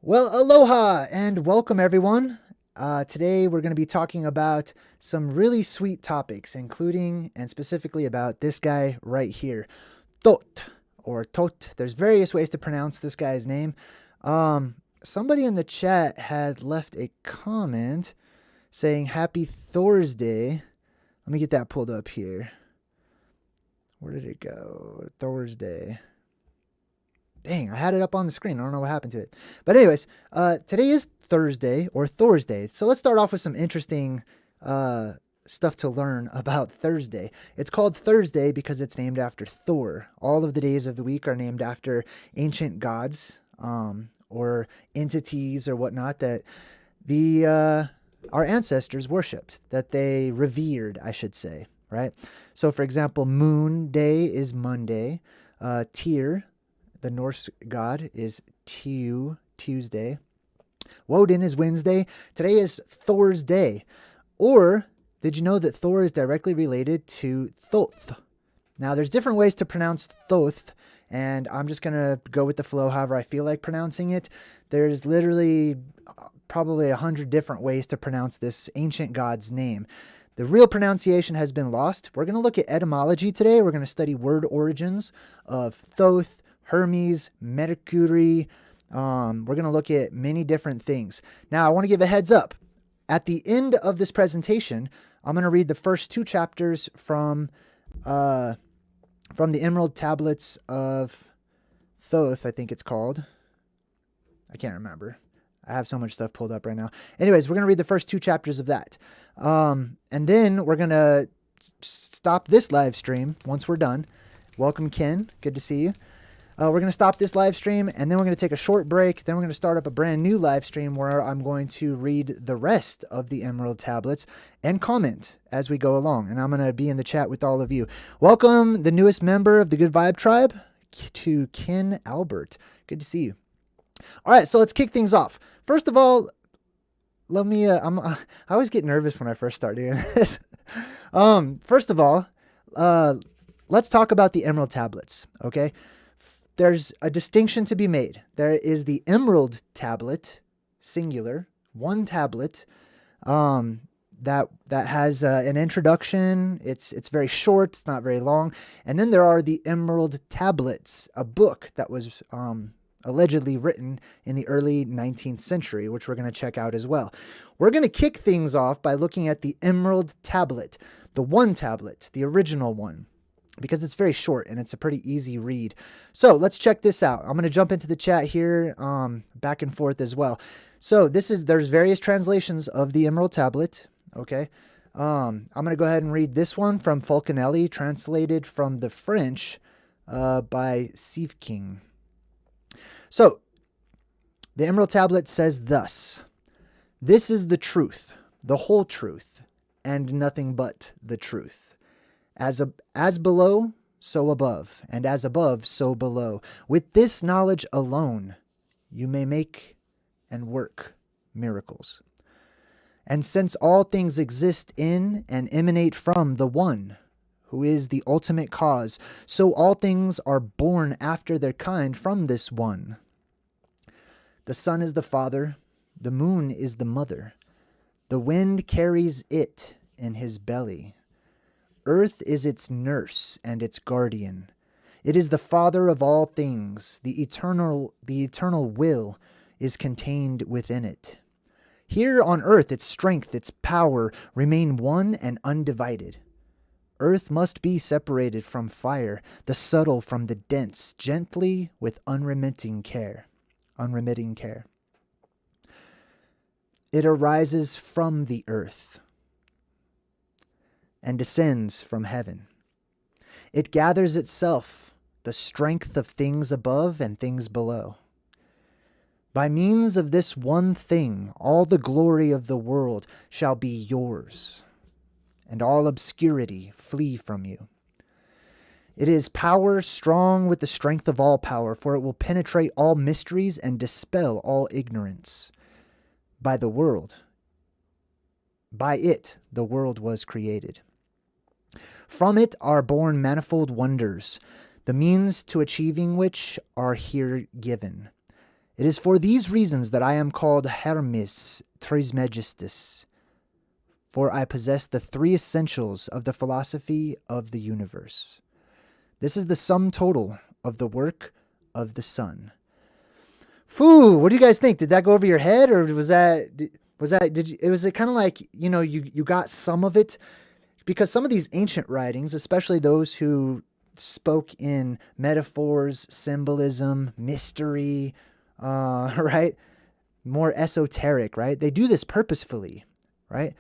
Well, aloha and welcome everyone. Today we're going to be talking about some really sweet topics, including and specifically about this guy right here, Thoth or Thoth. There's various ways to pronounce this guy's name. Somebody in the chat had left a comment saying Happy Thursday. Let me get that pulled up here. Where did it go? Thursday. Dang, I had it up on the screen. I don't know what happened to it. But anyways, today is Thursday or Thursday. So let's start off with some interesting stuff to learn about Thursday. It's called Thursday because it's named after Thor. All of the days of the week are named after ancient gods or entities or whatnot that our ancestors worshipped, that they revered, I should say, right? So for example, Moon Day is Monday. Tyr, the Norse god, is Tuesday. Woden is Wednesday. Today is Thor's Day. Or, did you know that Thor is directly related to Thoth? Now, there's different ways to pronounce Thoth, and I'm just going to go with the flow however I feel like pronouncing it. There's literally probably 100 different ways to pronounce this ancient god's name. The real pronunciation has been lost. We're going to look at etymology today. We're going to study word origins of Thoth, Hermes, Mercury. We're going to look at many different things. Now, I want to give a heads up. At the end of this presentation, I'm going to read the first 2 chapters from the Emerald Tablets of Thoth, I think it's called. I can't remember. I have so much stuff pulled up right now. Anyways, we're going to read the first 2 chapters of that. And then we're going to stop this live stream once we're done. Welcome, Ken. Good to see you. We're going to stop this live stream, and then we're going to take a short break. Then we're going to start up a brand new live stream where I'm going to read the rest of the Emerald Tablets and comment as we go along. And I'm going to be in the chat with all of you. Welcome, the newest member of the Good Vibe Tribe, to Ken Albert. Good to see you. All right, so let's kick things off. First of all, let me, I always get nervous when I first start doing this. First of all, let's talk about the Emerald Tablets, okay? There's a distinction to be made. There is the Emerald Tablet, singular, one tablet, that has an introduction. It's very short. It's not very long. And then there are the Emerald Tablets, a book that was allegedly written in the early 19th century, which we're going to check out as well. We're going to kick things off by looking at the Emerald Tablet, the one tablet, the original one, because it's very short and it's a pretty easy read. So let's check this out. I'm going to jump into the chat here, back and forth as well. So there's various translations of the Emerald Tablet. Okay. I'm going to go ahead and read this one from Fulcanelli, translated from the French, by Siefking. So the Emerald Tablet says thus: "This is the truth, the whole truth, and nothing but the truth. As below, so above, and as above, so below. With this knowledge alone, you may make and work miracles. And since all things exist in and emanate from the One, who is the ultimate cause, so all things are born after their kind from this One. The sun is the father, the moon is the mother, the wind carries it in his belly. Earth is its nurse and its guardian. It is the father of all things. The eternal will is contained within it. Here on earth, its strength, its power remain one and undivided. Earth must be separated from fire, the subtle from the dense, gently with unremitting care. It arises from the earth and descends from heaven. It gathers itself the strength of things above and things below. By means of this one thing, all the glory of the world shall be yours, and all obscurity flee from you. It is power strong with the strength of all power, for it will penetrate all mysteries and dispel all ignorance. By the world, by it, the world was created. From it are born manifold wonders, the means to achieving which are here given. It is for these reasons that I am called Hermes Trismegistus, for I possess the three essentials of the philosophy of the universe. This is the sum total of the work of the sun. Phew, what do you guys think? Did that go over your head, or was it kind of like, you got some of it? Because some of these ancient writings, especially those who spoke in metaphors, symbolism, mystery, right? More esoteric, right? They do this purposefully, right?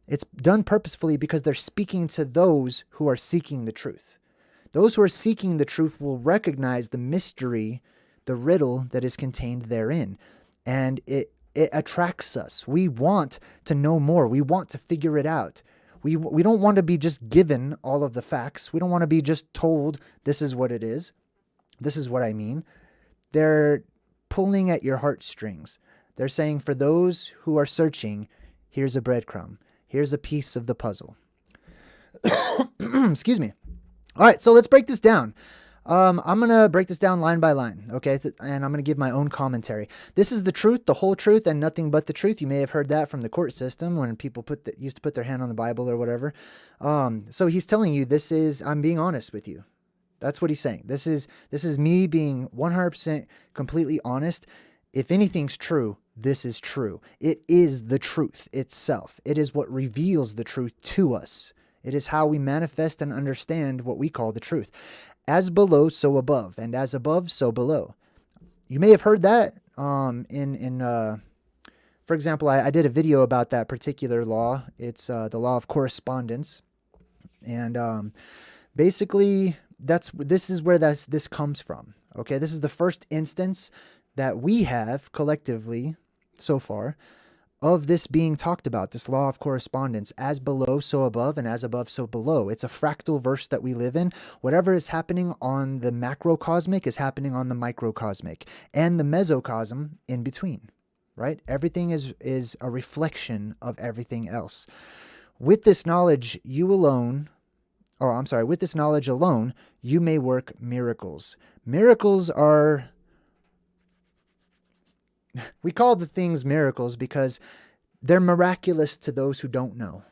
It's done purposefully because they're speaking to those who are seeking the truth. Those who are seeking the truth will recognize the mystery, the riddle that is contained therein. And it attracts us. We want to know more. We want to figure it out. We don't want to be just given all of the facts. We don't want to be just told this is what it is. This is what I mean. They're pulling at your heartstrings. They're saying, for those who are searching, here's a breadcrumb. Here's a piece of the puzzle. Excuse me. All right, so let's break this down. I'm going to break this down line by line, okay? And I'm going to give my own commentary. This is the truth, the whole truth, and nothing but the truth. You may have heard that from the court system when people used to put their hand on the Bible or whatever. So he's telling you I'm being honest with you. That's what he's saying. This is me being 100% completely honest. If anything's true, this is true. It is the truth itself. It is what reveals the truth to us. It is how we manifest and understand what we call the truth. As below, so above, and as above, so below. You may have heard that for example, I did a video about that particular law. It's the law of correspondence. And basically, this is where this comes from. Okay, this is the first instance that we have collectively so far of this being talked about, this law of correspondence, as below, so above, and as above, so below. It's a fractal verse that we live in. Whatever is happening on the macrocosmic is happening on the microcosmic, and the mesocosm in between, right? Everything is a reflection of everything else. With this knowledge, with this knowledge alone, you may work miracles. Miracles are... We call the things miracles because they're miraculous to those who don't know,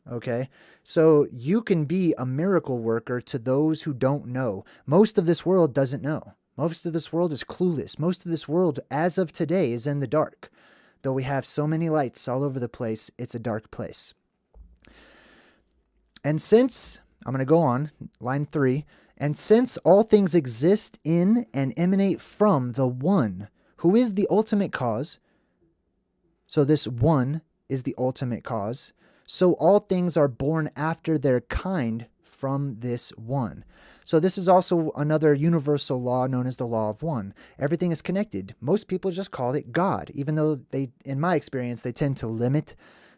okay? So you can be a miracle worker to those who don't know. Most of this world doesn't know. Most of this world is clueless. Most of this world, as of today, is in the dark. Though we have so many lights all over the place, it's a dark place. And since, I'm going to go on, line 3, and since all things exist in and emanate from the One, who is the ultimate cause, so this one is the ultimate cause, so all things are born after their kind from this one. So this is also another universal law known as the law of one. Everything is connected. Most people just call it God, even though in my experience, they tend to limit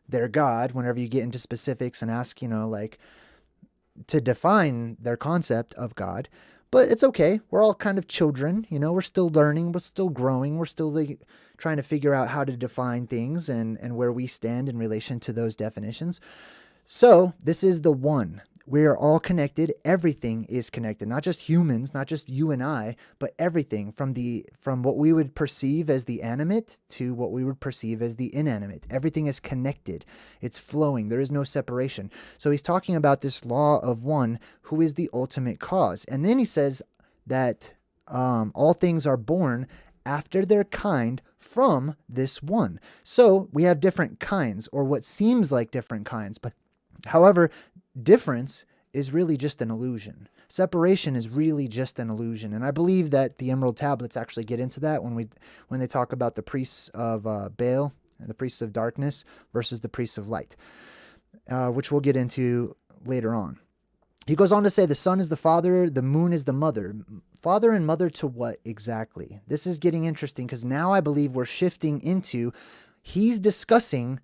their God whenever you get into specifics and ask, to define their concept of God. But it's okay. We're all kind of children, we're still learning, we're still growing, we're still trying to figure out how to define things and where we stand in relation to those definitions. So this is the one. We are all connected. Everything is connected, not just humans, not just you and I, but everything from what we would perceive as the animate to what we would perceive as the inanimate. Everything is connected. It's flowing. There is no separation. So he's talking about this law of one who is the ultimate cause. And then he says that all things are born after their kind from this one. So we have different kinds, or what seems like different kinds, but however, difference is really just an illusion. Separation is really just an illusion. And I believe that the Emerald Tablets actually get into that when they talk about the priests of Baal and the priests of darkness versus the priests of light, which we'll get into later on. He goes on to say the sun is the father, the moon is the mother. Father and mother to what exactly? This is getting interesting because now I believe we're shifting into, he's discussing,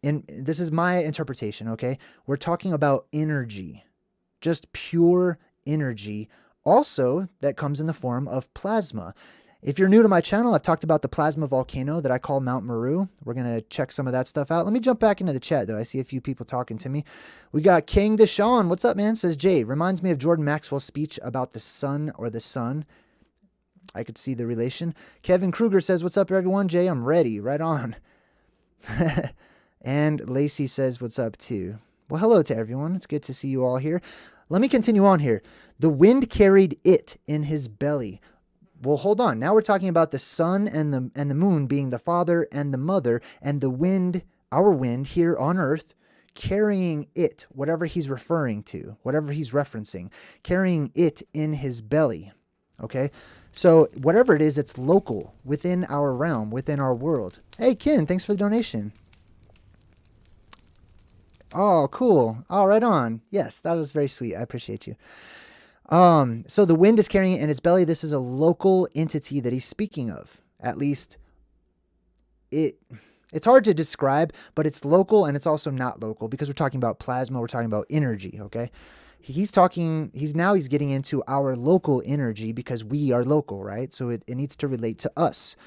and this is my interpretation, okay? We're talking about energy, just pure energy, also that comes in the form of plasma. If you're new to my channel, I've talked about the plasma volcano that I call Mount Meru. We're going to check some of that stuff out. Let me jump back into the chat, though. I see a few people talking to me. We got King Deshaun. What's up, man? Says Jay. Reminds me of Jordan Maxwell's speech about the sun or the sun. I could see the relation. Kevin Kruger says, what's up, everyone? Jay, I'm ready. Right on. And Lacey says, what's up, too? Well, hello to everyone. It's good to see you all here. Let me continue on here. The wind carried it in his belly. Well, hold on. Now we're talking about the sun and the moon being the father and the mother, and the wind, our wind here on earth, carrying it, whatever he's referring to, whatever he's referencing, carrying it in his belly. Okay? So whatever it is, it's local within our realm, within our world. Hey, Ken, thanks for the donation. Oh, cool. Oh, right on. Yes, that was very sweet. I appreciate you. So the wind is carrying it in his belly. This is a local entity that he's speaking of. At least it's hard to describe, but it's local and it's also not local because we're talking about plasma. We're talking about energy. Okay. He's getting into our local energy because we are local, right? So it needs to relate to us.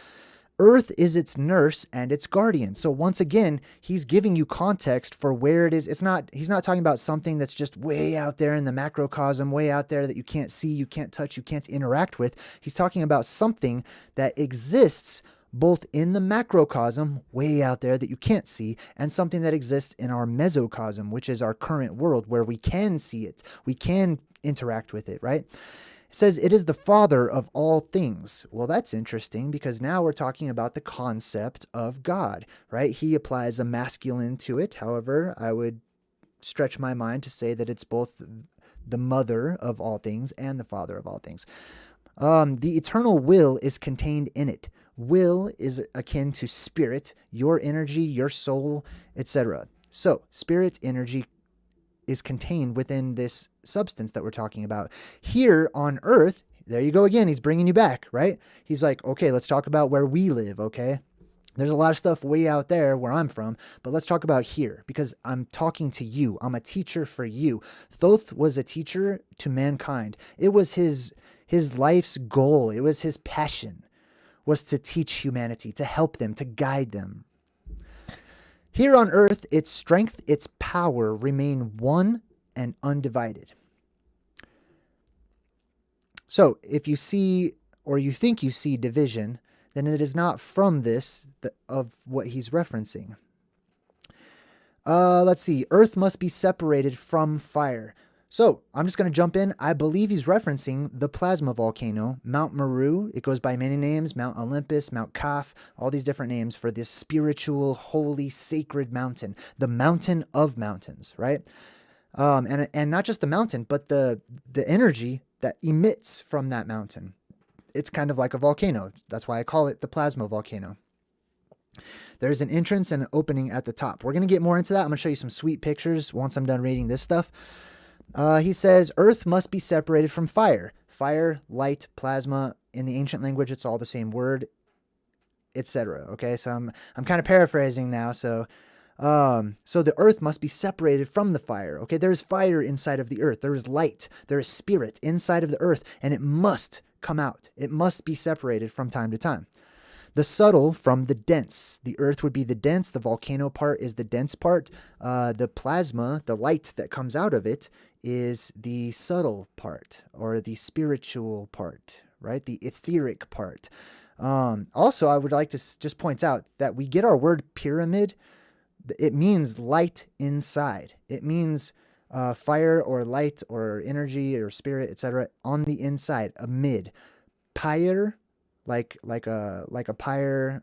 Earth is its nurse and its guardian. So once again, he's giving you context for where it is. He's not talking about something that's just way out there in the macrocosm, way out there that you can't see, you can't touch, you can't interact with. He's talking about something that exists both in the macrocosm, way out there that you can't see, and something that exists in our mesocosm, which is our current world where we can see it, we can interact with it, right? It says it is the father of all things. Well, that's interesting because now we're talking about the concept of God, right? He applies a masculine to it. However, I would stretch my mind to say that it's both the mother of all things and the father of all things. The eternal will is contained in it. Will is akin to spirit, your energy, your soul, etc. So spirit energy is contained within this substance that we're talking about. Here on Earth, there you go again, he's bringing you back, right? He's like, okay, let's talk about where we live, okay? There's a lot of stuff way out there where I'm from, but let's talk about here because I'm talking to you. I'm a teacher for you. Thoth was a teacher to mankind. It was his life's goal. It was his passion, was to teach humanity, to help them, to guide them. Here on earth, its strength, its power remain one and undivided. So if you see, or you think you see division, then it is not from this of what he's referencing. Let's see. Earth must be separated from fire. So I'm just going to jump in. I believe he's referencing the plasma volcano, Mount Meru. It goes by many names, Mount Olympus, Mount Kaf, all these different names for this spiritual, holy, sacred mountain, the mountain of mountains, right? And not just the mountain, but the energy that emits from that mountain. It's kind of like a volcano. That's why I call it the plasma volcano. There's an entrance and an opening at the top. We're going to get more into that. I'm going to show you some sweet pictures once I'm done reading this stuff. He says, Earth must be separated from fire. Fire, light, plasma. In the ancient language, it's all the same word, etc. Okay, so I'm kind of paraphrasing now. So the earth must be separated from the fire. Okay, there's fire inside of the earth. There is light. There is spirit inside of the earth, and it must come out. It must be separated from time to time. The subtle from the dense. The earth would be the dense. The volcano part is the dense part. The plasma, the light that comes out of it, is the subtle part or the spiritual part, right? The etheric part. Also, I would like to just point out that we get our word pyramid. It means light inside. It means fire or light or energy or spirit, etc. on the inside, amid. Pyre, like a pyre.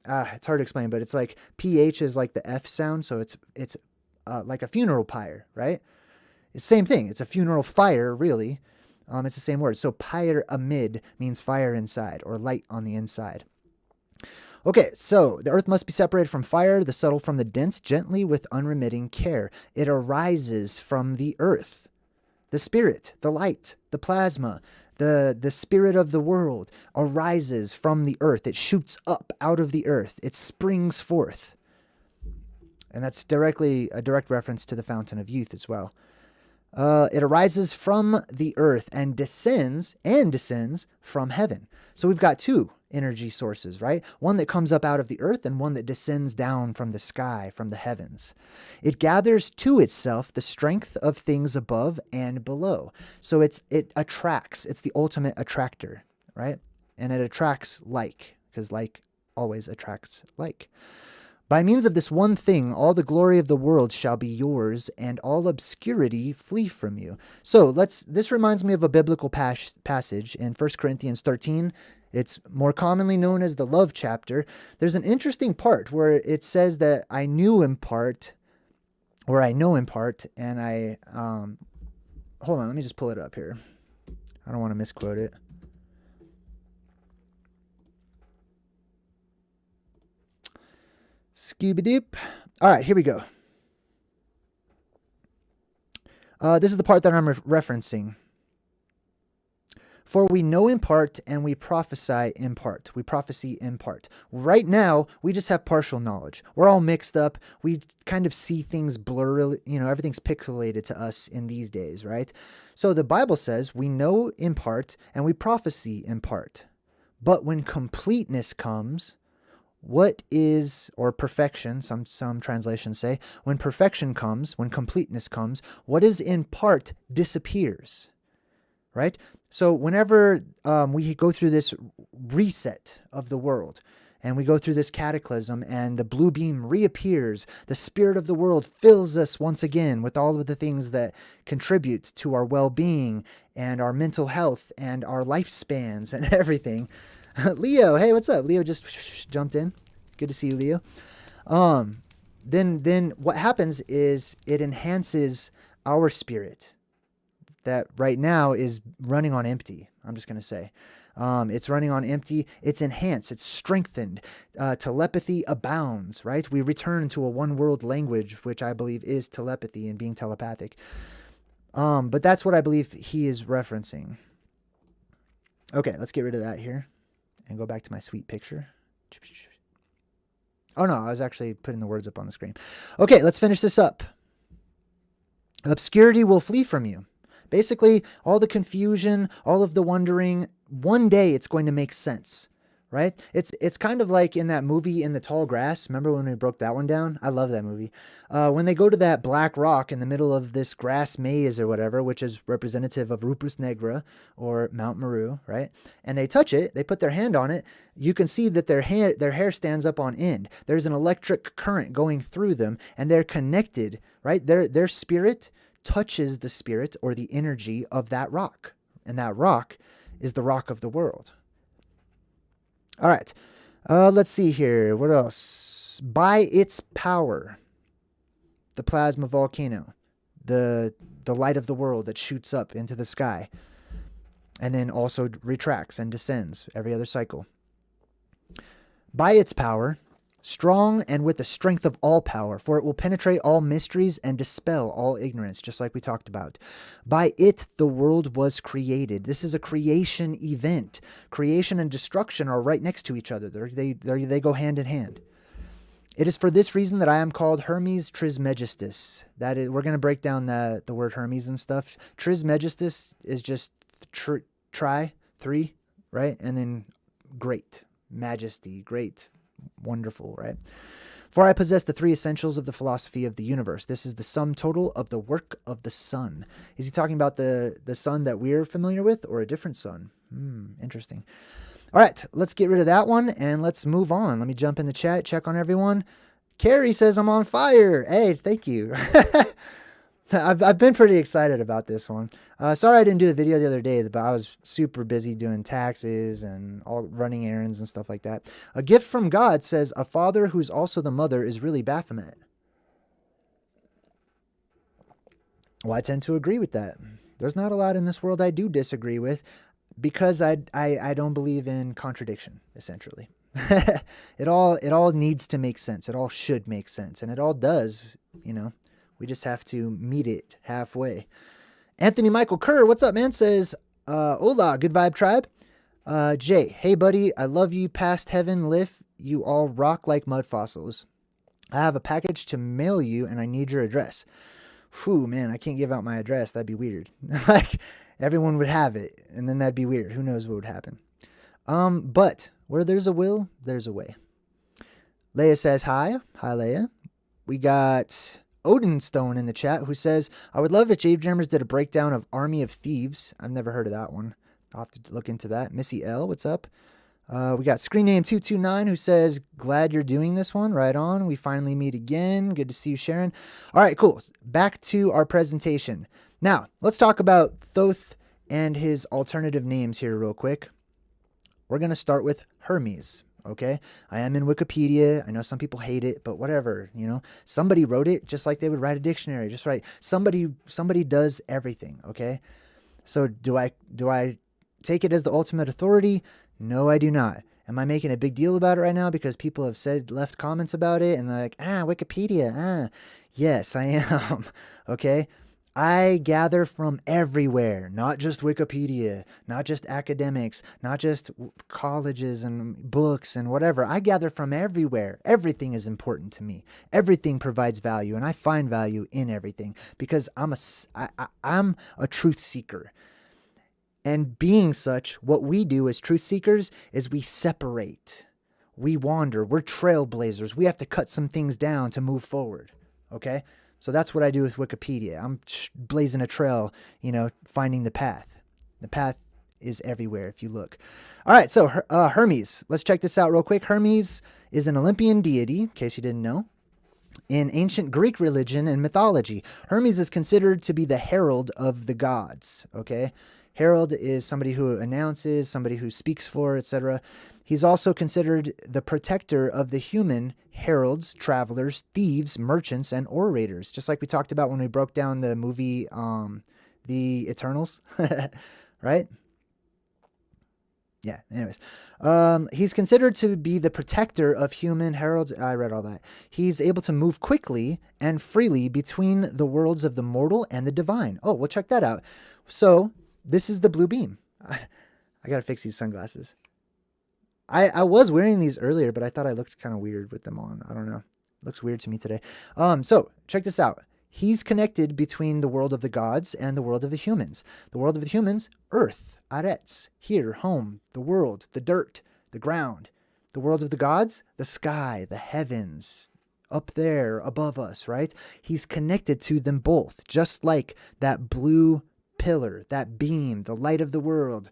It's hard to explain, but it's like ph is like the f sound, so it's like a funeral pyre, right? It's the same thing. It's a funeral fire, really. It's the same word. So pyre amid means fire inside or light on the inside. Okay, so the earth must be separated from fire, the subtle from the dense, gently with unremitting care. It arises from the earth, the spirit, the light, the plasma, the spirit of the world arises from the earth. It shoots up out of the earth. It springs forth. And that's a direct reference to the fountain of youth as well. It arises from the earth and descends from heaven. So we've got two energy sources, right? One that comes up out of the earth and one that descends down from the sky, from the heavens. It gathers to itself the strength of things above and below. So it attracts. It's the ultimate attractor, right? And it attracts like, because like always attracts like. By means of this one thing, all the glory of the world shall be yours, and all obscurity flee from you. So this reminds me of a biblical passage in 1 Corinthians 13. It's more commonly known as the love chapter. There's an interesting part where it says that I knew in part, or I know in part, and I, hold on, let me just pull it up here. I don't want to misquote it. Scooby-doop. All right, here we go. This is the part that I'm referencing. For we know in part and we prophesy in part. We prophecy in part. Right now, we just have partial knowledge. We're all mixed up. We kind of see things blurry. Everything's pixelated to us in these days, right? So the Bible says we know in part and we prophecy in part. But when completeness comes, what is, or perfection, some translations say, when perfection comes, when completeness comes, what is in part disappears, right? So whenever we go through this reset of the world, and we go through this cataclysm, and the blue beam reappears, the spirit of the world fills us once again with all of the things that contribute to our well-being, and our mental health, and our lifespans, and everything. Leo, hey, what's up? Leo just jumped in. Good to see you, Leo. Then what happens is it enhances our spirit that right now is running on empty. I'm just going to say. It's running on empty. It's enhanced. It's strengthened. Telepathy abounds, right? We return to a one-world language, which I believe is telepathy and being telepathic. But that's what I believe he is referencing. Okay, let's get rid of that here and go back to my sweet picture. Oh no, I was actually putting the words up on the screen. Okay, let's finish this up. Obscurity will flee from you. Basically, all the confusion, all of the wondering, one day it's going to make sense, right? It's kind of like in that movie In the Tall Grass. Remember when we broke that one down? I love that movie. When they go to that black rock in the middle of this grass maze or whatever, which is representative of Rupus Negra or Mount Meru, right? And they touch it, they put their hand on it, you can see that their hair stands up on end. There's an electric current going through them, and they're connected, right? Their spirit touches the spirit or the energy of that rock. And that rock is the rock of the world. All right. Let's see here. What else? By its power, the plasma volcano, the light of the world that shoots up into the sky and then also retracts and descends every other cycle. By its power, strong and with the strength of all power, for it will penetrate all mysteries and dispel all ignorance, just like we talked about. By it, the world was created. This is a creation event. Creation and destruction are right next to each other. They go hand in hand. It is for this reason that I am called Hermes Trismegistus. That is, we're going to break down the word Hermes and stuff. Trismegistus is just three, right? And then great, majesty, great, wonderful, right? For I possess the three essentials of the philosophy of the universe. This is the sum total of the work of the sun. Is he talking about the sun that we're familiar with or a different sun? Interesting. All right, let's get rid of that one and let's move on. Let me jump in the chat, check on everyone. Carrie says I'm on fire. Hey, thank you. I've been pretty excited about this one. Sorry I didn't do the video the other day, but I was super busy doing taxes and all running errands and stuff like that. A gift from God says a father who's also the mother is really Baphomet. Well, I tend to agree with that. There's not a lot in this world I do disagree with because I don't believe in contradiction, essentially. It all needs to make sense. It all should make sense. And it all does, you know. We just have to meet it halfway. Anthony Michael Kerr, what's up, man? Says, hola, good vibe tribe. Jay, hey, buddy, I love you past heaven lift. You all rock like mud fossils. I have a package to mail you, and I need your address. Whew, man, I can't give out my address. That'd be weird. Like, everyone would have it, and then that'd be weird. Who knows what would happen? But where there's a will, there's a way. Leia says hi. Hi, Leia. We got Odinstone in the chat who says, I would love if Jade Jammers did a breakdown of Army of Thieves. I've never heard of that one. I'll have to look into that. Missy L, what's up? We got Screen Name 229 who says, glad you're doing this one. Right on. We finally meet again. Good to see you, Sharon. All right, cool. Back to our presentation. Now, let's talk about Thoth and his alternative names here real quick. We're going to start with Hermes. Okay, I am in Wikipedia. I know some people hate it, but whatever, you know, somebody wrote it just like they would write a dictionary, just right. Somebody does everything. Okay. So do I take it as the ultimate authority? No, I do not. Am I making a big deal about it right now because people have left comments about it and they're like, Wikipedia. Yes, I am. Okay. I gather from everywhere, not just Wikipedia, not just academics, not just colleges and books and whatever. I gather from everywhere. Everything is important to me. Everything provides value, and I find value in everything because I'm a truth seeker. And being such, what we do as truth seekers is we separate. We wander. We're trailblazers. We have to cut some things down to move forward, okay? So that's what I do with Wikipedia. I'm blazing a trail, you know, finding the path. The path is everywhere if you look. All right, so Hermes. Let's check this out real quick. Hermes is an Olympian deity, in case you didn't know. In ancient Greek religion and mythology, Hermes is considered to be the herald of the gods, okay? Herald is somebody who announces, somebody who speaks for, etc. He's also considered the protector of the human heralds, travelers, thieves, merchants, and orators, just like we talked about when we broke down the movie The Eternals, right? Yeah, anyways. He's considered to be the protector of human heralds. I read all that. He's able to move quickly and freely between the worlds of the mortal and the divine. Oh, well, check that out. So this is the blue beam. I got to fix these sunglasses. I was wearing these earlier, but I thought I looked kind of weird with them on. I don't know. It looks weird to me today. So check this out. He's connected between the world of the gods and the world of the humans. The world of the humans, earth, arets, here, home, the world, the dirt, the ground. The world of the gods, the sky, the heavens, up there above us, right? He's connected to them both, just like that blue pillar, that beam, the light of the world,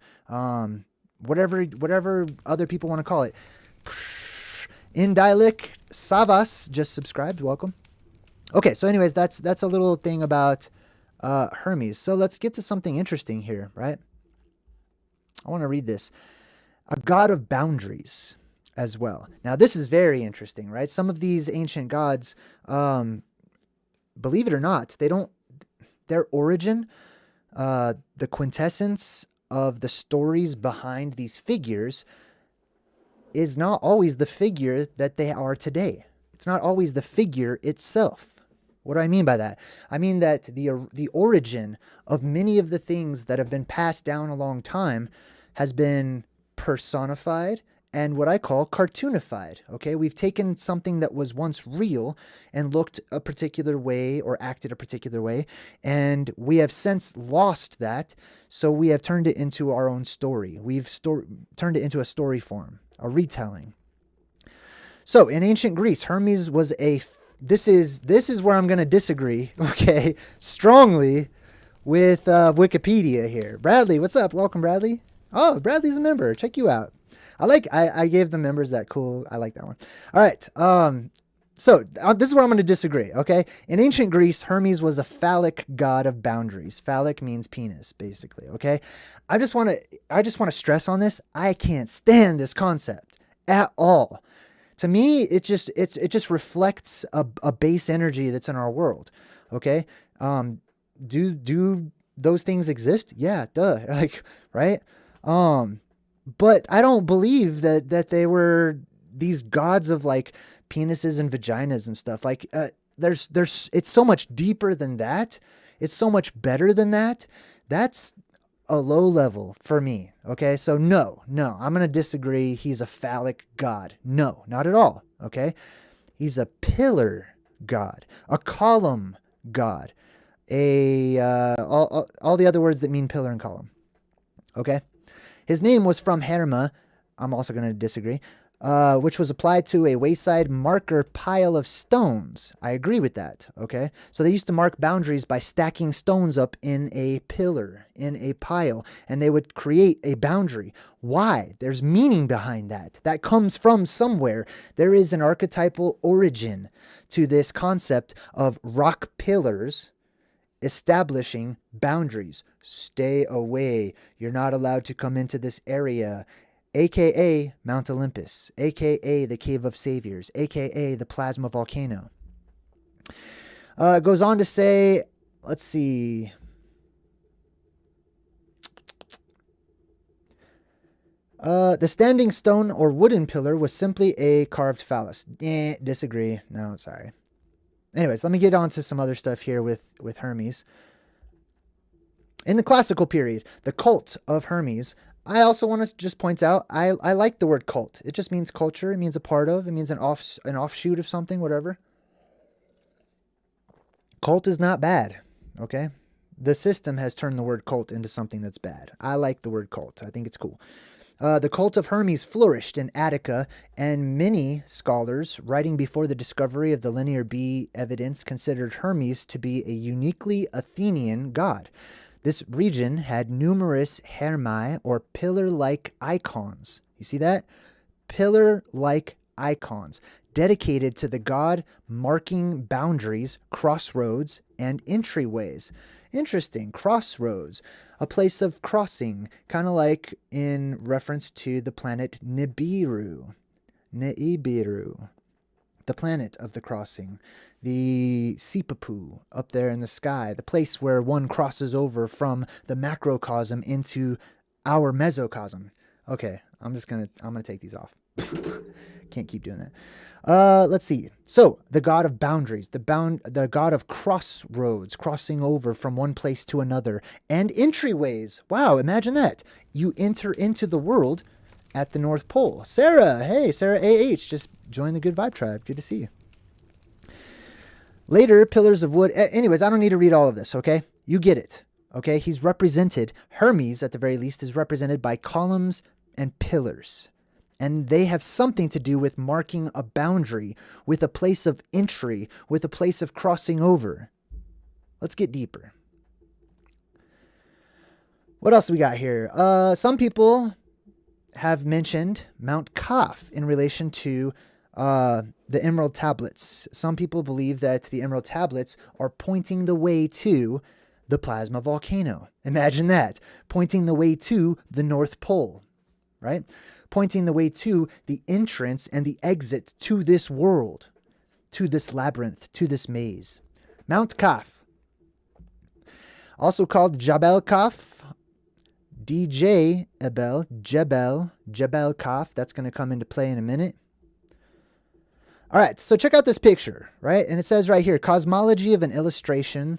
whatever other people want to call it. Indilic Savas just subscribed. Welcome. Okay, so anyways, that's a little thing about Hermes. So let's get to something interesting here, right? I want to read this. A god of boundaries as well. Now, this is very interesting, right? Some of these ancient gods, believe it or not, their origin, the quintessence of the stories behind these figures is not always the figure that they are today. It's not always the figure itself. What do I mean by that? I mean that the origin of many of the things that have been passed down a long time has been personified and what I call cartoonified. Okay, we've taken something that was once real and looked a particular way or acted a particular way, and we have since lost that, so we have turned it into our own story. We've turned it into a story form, a retelling. So in ancient Greece, Hermes was this is where I'm going to disagree, okay, strongly with Wikipedia here. Bradley, what's up? Welcome, Bradley. Oh, Bradley's a member. Check you out. I gave the members that cool. I like that one. All right. So this is where I'm going to disagree. Okay. In ancient Greece, Hermes was a phallic god of boundaries. Phallic means penis, basically. Okay. I just want to stress on this. I can't stand this concept at all. To me, it just reflects a base energy that's in our world. Okay. Do those things exist? Yeah. Duh. Like, right. But I don't believe that they were these gods of like penises and vaginas and stuff. Like, it's so much deeper than that. It's so much better than that. That's a low level for me. Okay. So no, I'm going to disagree. He's a phallic god. No, not at all. Okay. He's a pillar god, a column god, all the other words that mean pillar and column. Okay? His name was from Herma. I'm also going to disagree. Which was applied to a wayside marker pile of stones. I agree with that, okay? So they used to mark boundaries by stacking stones up in a pillar, in a pile, and they would create a boundary. Why? There's meaning behind that. That comes from somewhere. There is an archetypal origin to this concept of rock pillars establishing boundaries. Stay away. You're not allowed to come into this area. AKA Mount Olympus, AKA the Cave of Saviors, AKA the Plasma Volcano. It goes on to say, let's see. The standing stone or wooden pillar was simply a carved phallus. Disagree. No, sorry. Anyways, let me get on to some other stuff here with Hermes. In the classical period, the cult of Hermes, I also want to just point out, I like the word cult. It just means culture. It means a part of. It means an offshoot of something, whatever. Cult is not bad, okay? The system has turned the word cult into something that's bad. I like the word cult. I think it's cool. The cult of Hermes flourished in Attica, and many scholars, writing before the discovery of the Linear B evidence, considered Hermes to be a uniquely Athenian god. This region had numerous hermai, or pillar-like icons. You see that? Pillar-like icons, dedicated to the god, marking boundaries, crossroads, and entryways. Interesting. Crossroads, a place of crossing, kind of like in reference to the planet Nibiru. Nibiru, the planet of the crossing. The Sipapu up there in the sky, the place where one crosses over from the macrocosm into our mesocosm. Okay, I'm gonna take these off. Can't keep doing that. Let's see. So the god of boundaries, the god of crossroads, crossing over from one place to another, and entryways. Wow, imagine that. You enter into the world at the North Pole. Sarah, hey, Sarah AH, just joined the Good Vibe Tribe. Good to see you. Later, pillars of wood. Anyways, I don't need to read all of this, okay? You get it, okay? He's represented, Hermes at the very least, is represented by columns and pillars. And they have something to do with marking a boundary, with a place of entry, with a place of crossing over. Let's get deeper. What else we got here? Some people have mentioned Mount Kaf in relation to the Emerald Tablets. Some people believe that the Emerald Tablets are pointing the way to the Plasma Volcano. Imagine that. Pointing the way to the North Pole, right? Pointing the way to the entrance and the exit to this world, to this labyrinth, to this maze. Mount Kaf, also called Jabal Kaf, DJ Ebel, Jebel Kaf. That's going to come into play in a minute. All right, so check out this picture, right? And it says right here, cosmology of an illustration,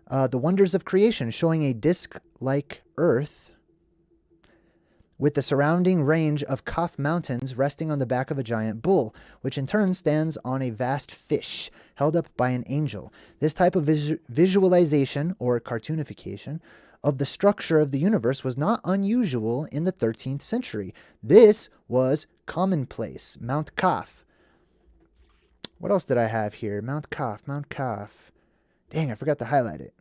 the wonders of creation, showing a disc-like earth with the surrounding range of Kaf mountains resting on the back of a giant bull, which in turn stands on a vast fish held up by an angel. This type of visualization, or cartoonification, of the structure of the universe was not unusual in the 13th century. This was commonplace. Mount Kaf. What else did I have here? Mount Kaf, Mount Kaf. Dang, I forgot to highlight it.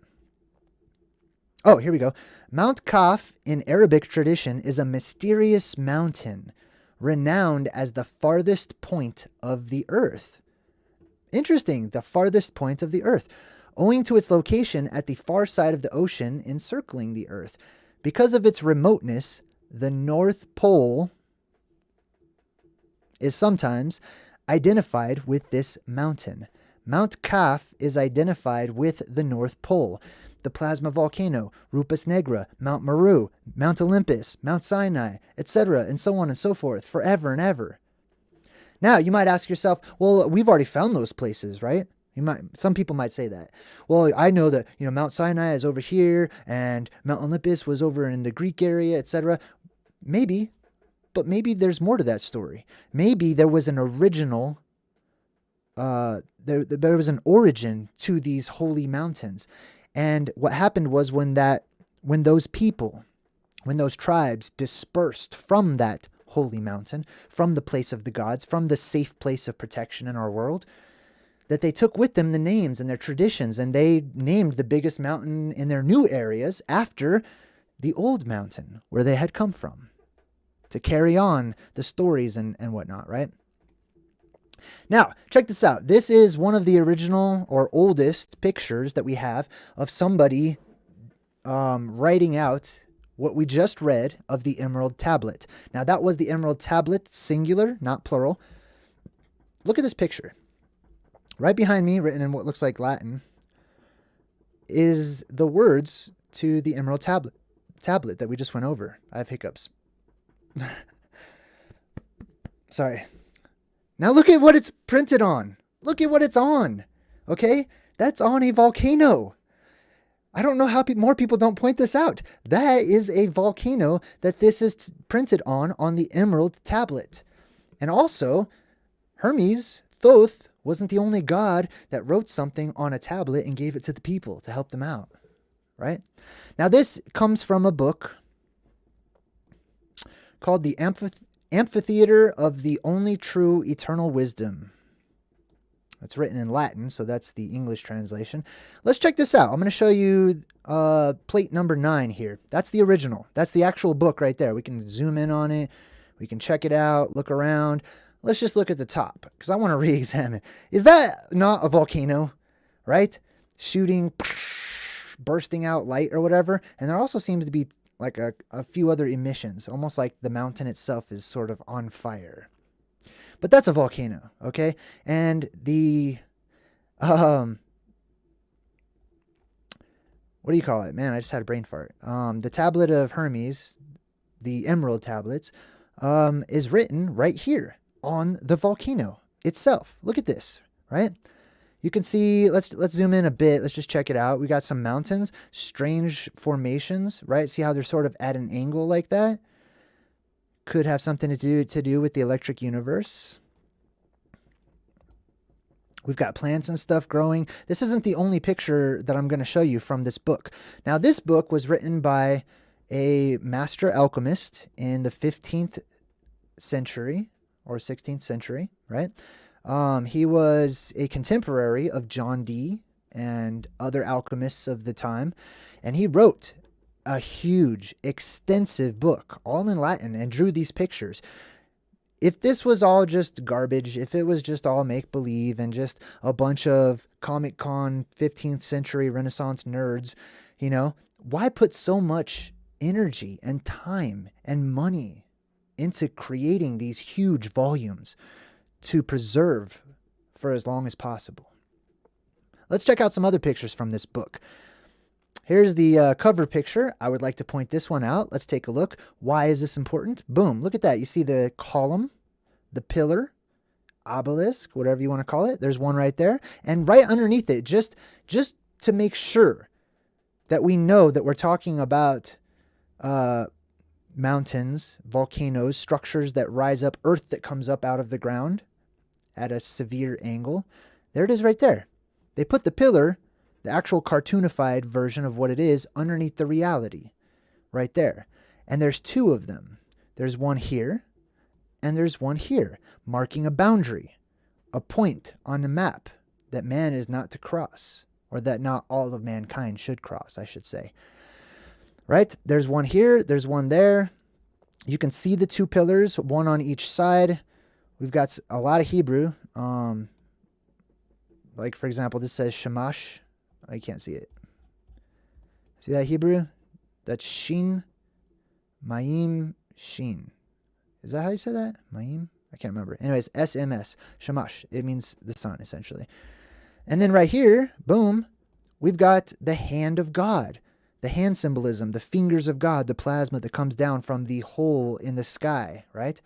Oh, here we go. Mount Kaf in Arabic tradition is a mysterious mountain renowned as the farthest point of the earth. Interesting, the farthest point of the earth, owing to its location at the far side of the ocean encircling the earth. Because of its remoteness, the North Pole is sometimes identified with this mountain. Mount Kaf is identified with the North Pole, the Plasma Volcano, Rupus Negra, Mount Meru, Mount Olympus, Mount Sinai, etc., and so on and so forth, forever and ever. Now, you might ask yourself, well, we've already found those places, right? Some people might say that. Well, I know that, Mount Sinai is over here, and Mount Olympus was over in the Greek area, etc. Maybe, but maybe there's more to that story. Maybe there was an original, there was an origin to these holy mountains. And what happened was when those people, when those tribes dispersed from that holy mountain, from the place of the gods, from the safe place of protection in our world, that they took with them the names and their traditions, and they named the biggest mountain in their new areas after the old mountain where they had come from, to carry on the stories and whatnot, right? Now, check this out. This is one of the original or oldest pictures that we have of somebody writing out what we just read of the Emerald Tablet. Now, that was the Emerald Tablet, singular, not plural. Look at this picture. Right behind me, written in what looks like Latin, is the words to the Emerald Tablet that we just went over. I have hiccups. Sorry. Now look at what it's printed on. Look at what it's on. Okay? That's on a volcano. I don't know how more people don't point this out. That is a volcano that this is printed on the Emerald Tablet. And also, Hermes, Thoth, wasn't the only god that wrote something on a tablet and gave it to the people to help them out, right? Now, this comes from a book called The Amphitheater of the Only True Eternal Wisdom. It's written in Latin, so that's the English translation. Let's check this out. I'm going to show you plate number 9 here. That's the original. That's the actual book right there. We can zoom in on it. We can check it out, look around. Let's just look at the top, because I want to re-examine. Is that not a volcano, right? Shooting, bursting out light or whatever. And there also seems to be like a few other emissions, almost like the mountain itself is sort of on fire. But that's a volcano, okay? And the, what do you call it? Man, I just had a brain fart. The Tablet of Hermes, the Emerald Tablets, is written right here on the volcano itself. Look at this, right? You can see, let's zoom in a bit. Let's just check it out. We got some mountains, strange formations, right? See how they're sort of at an angle like that? Could have something to do with the electric universe. We've got plants and stuff growing. This isn't the only picture that I'm going to show you from this book. Now, this book was written by a master alchemist in the 15th century or 16th century, right? He was a contemporary of John Dee and other alchemists of the time, and he wrote a huge, extensive book, all in Latin, and drew these pictures. If this was all just garbage, if it was just all make-believe and just a bunch of Comic-Con 15th century Renaissance nerds, you know, why put so much energy and time and money into creating these huge volumes to preserve for as long as possible? Let's check out some other pictures from this book. Here's the cover picture. I would like to point this one out. Let's take a look. Why is this important? Boom, look at that. You see the column, the pillar, obelisk, whatever you want to call it. There's one right there. And right underneath it, just to make sure that we know that we're talking about mountains, volcanoes, structures that rise up, earth that comes up out of the ground at a severe angle. There it is right there. They put the pillar, the actual cartoonified version of what it is, underneath the reality right there. And there's two of them. There's one here and there's one here, marking a boundary, a point on the map that man is not to cross, or that not all of mankind should cross, I should say. Right? There's one here, there's one there. You can see the two pillars, one on each side. We've got a lot of Hebrew. Like, for example, this says Shamash. I can't see it. See that Hebrew? That's Shin, Mayim, Shin. Is that how you say that? Mayim? I can't remember. Anyways, SMS, Shamash. It means the sun, essentially. And then right here, boom, we've got the hand of God. The hand symbolism, the fingers of God, the plasma that comes down from the hole in the sky, right?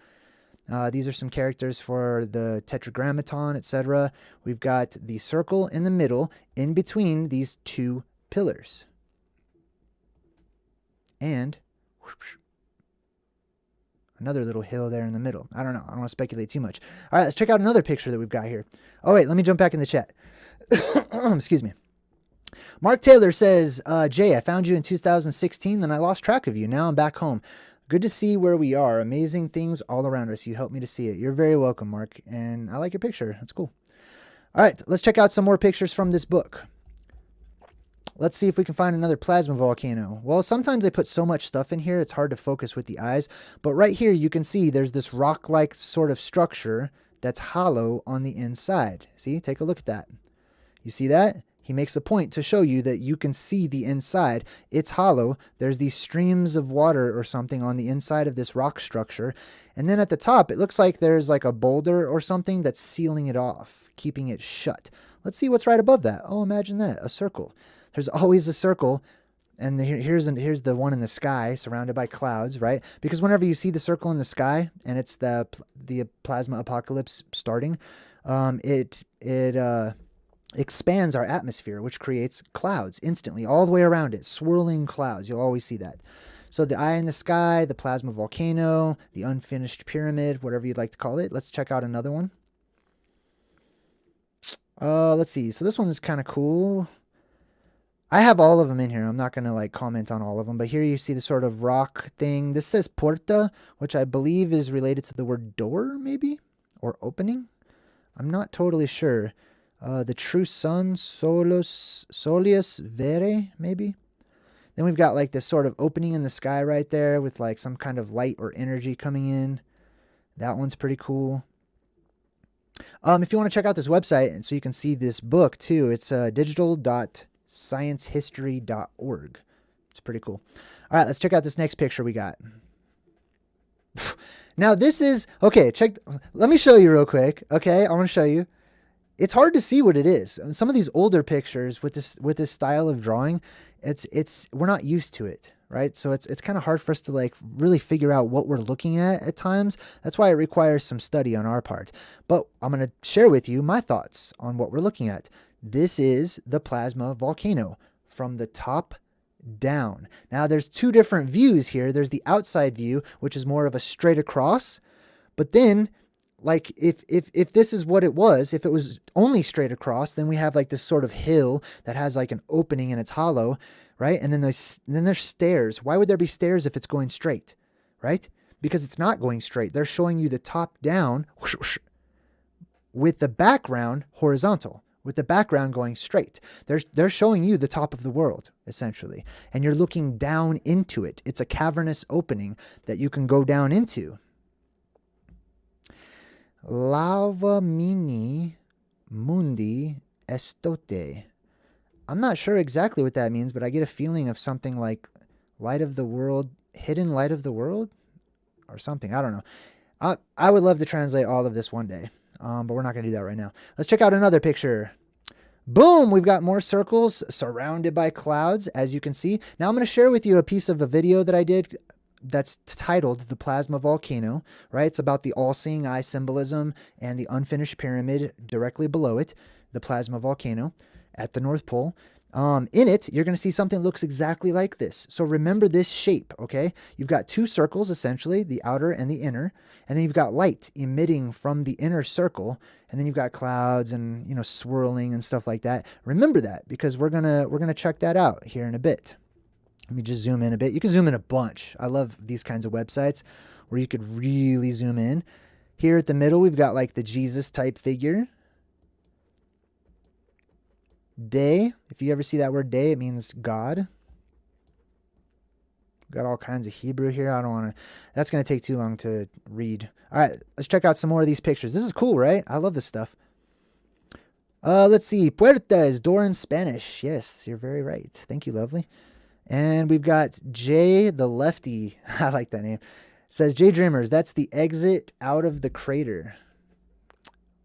These are some characters for the tetragrammaton, etc. We've got the circle in the middle, in between these two pillars. And whoosh, another little hill there in the middle. I don't know. I don't want to speculate too much. All right, let's check out another picture that we've got here. Oh, wait, let me jump back in the chat. Excuse me. Mark Taylor says, Jay, I found you in 2016, then I lost track of you. Now I'm back home. Good to see where we are. Amazing things all around us. You helped me to see it. You're very welcome, Mark. And I like your picture. That's cool. All right, let's check out some more pictures from this book. Let's see if we can find another plasma volcano. Well, sometimes they put so much stuff in here, it's hard to focus with the eyes. But right here, you can see there's this rock-like sort of structure that's hollow on the inside. See, take a look at that. You see that? He makes a point to show you that you can see the inside. It's hollow. There's these streams of water or something on the inside of this rock structure. And then at the top, it looks like there's like a boulder or something that's sealing it off, keeping it shut. Let's see what's right above that. Oh, imagine that, a circle. There's always a circle. And here's the one in the sky surrounded by clouds, right? Because whenever you see the circle in the sky and it's the plasma apocalypse starting, it expands our atmosphere, which creates clouds instantly all the way around it, swirling clouds. You'll always see that. So the eye in the sky, the plasma volcano, the unfinished pyramid, whatever you'd like to call it. Let's check out another one. Let's see. So this one is kind of cool. I have all of them in here. I'm not going to like comment on all of them, but here you see the sort of rock thing. This says porta, which I believe is related to the word door, maybe, or opening. I'm not totally sure. The true sun, soleus vere, maybe. Then we've got like this sort of opening in the sky right there with like some kind of light or energy coming in. That one's pretty cool. If you want to check out this website, and so you can see this book too, it's digital.sciencehistory.org. It's pretty cool. All right, let's check out this next picture we got. Now this is, okay, let me show you real quick. Okay, I want to show you. It's hard to see what it is. And some of these older pictures with this style of drawing, we're not used to it, right? So it's kind of hard for us to like really figure out what we're looking at times. That's why it requires some study on our part. But I'm going to share with you my thoughts on what we're looking at. This is the plasma volcano from the top down. Now there's two different views here. There's the outside view, which is more of a straight across, but then like if this is what it was, if it was only straight across, then we have like this sort of hill that has like an opening and it's hollow, right? And then there's stairs. Why would there be stairs if it's going straight, right? Because it's not going straight. They're showing you the top down with the background horizontal, with the background going straight. They're showing you the top of the world, essentially. And you're looking down into it. It's a cavernous opening that you can go down into. Lava mini mundi estote. I'm not sure exactly what that means, but I get a feeling of something like light of the world, hidden light of the world, or something. I don't know. I would love to translate all of this one day, but we're not going to do that right now. Let's check out another picture. Boom! We've got more circles surrounded by clouds, as you can see. Now I'm going to share with you a piece of a video that I did that's titled The Plasma Volcano, right? It's about the all-seeing eye symbolism and the unfinished pyramid directly below it, the plasma volcano at the North Pole. In it, you're going to see something that looks exactly like this. So remember this shape, okay? You've got two circles, essentially, the outer and the inner, and then you've got light emitting from the inner circle, and then you've got clouds and, you know, swirling and stuff like that. Remember that, because we're gonna check that out here in a bit. Let me just zoom in a bit. You can zoom in a bunch. I love these kinds of websites where you could really zoom in. Here at the middle, we've got like the Jesus type figure. Day, if you ever see that word day, it means God. Got all kinds of Hebrew here. I don't want to, that's going to take too long to read. All right, let's check out some more of these pictures. This is cool, right? I love this stuff. Let's see. Puerta is door in Spanish. Yes, you're very right. Thank you, lovely. And we've got Jay the Lefty. I like that name. Says, Jay Dreamers, that's the exit out of the crater.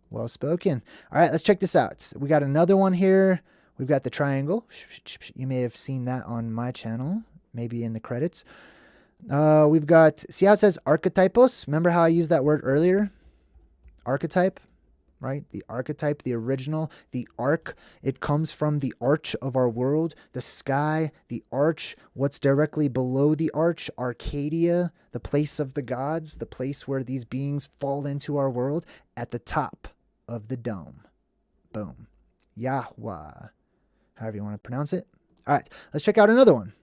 Well spoken. All right, let's check this out. We got another one here. We've got the triangle. You may have seen that on my channel, maybe in the credits. We've got, see how it says archetypos? Remember how I used that word earlier? Archetype, right? The archetype, the original, the arc. It comes from the arch of our world, the sky, the arch, what's directly below the arch, Arcadia, the place of the gods, the place where these beings fall into our world, at the top of the dome. Boom. Yahweh. however you want to pronounce it. All right, let's check out another one.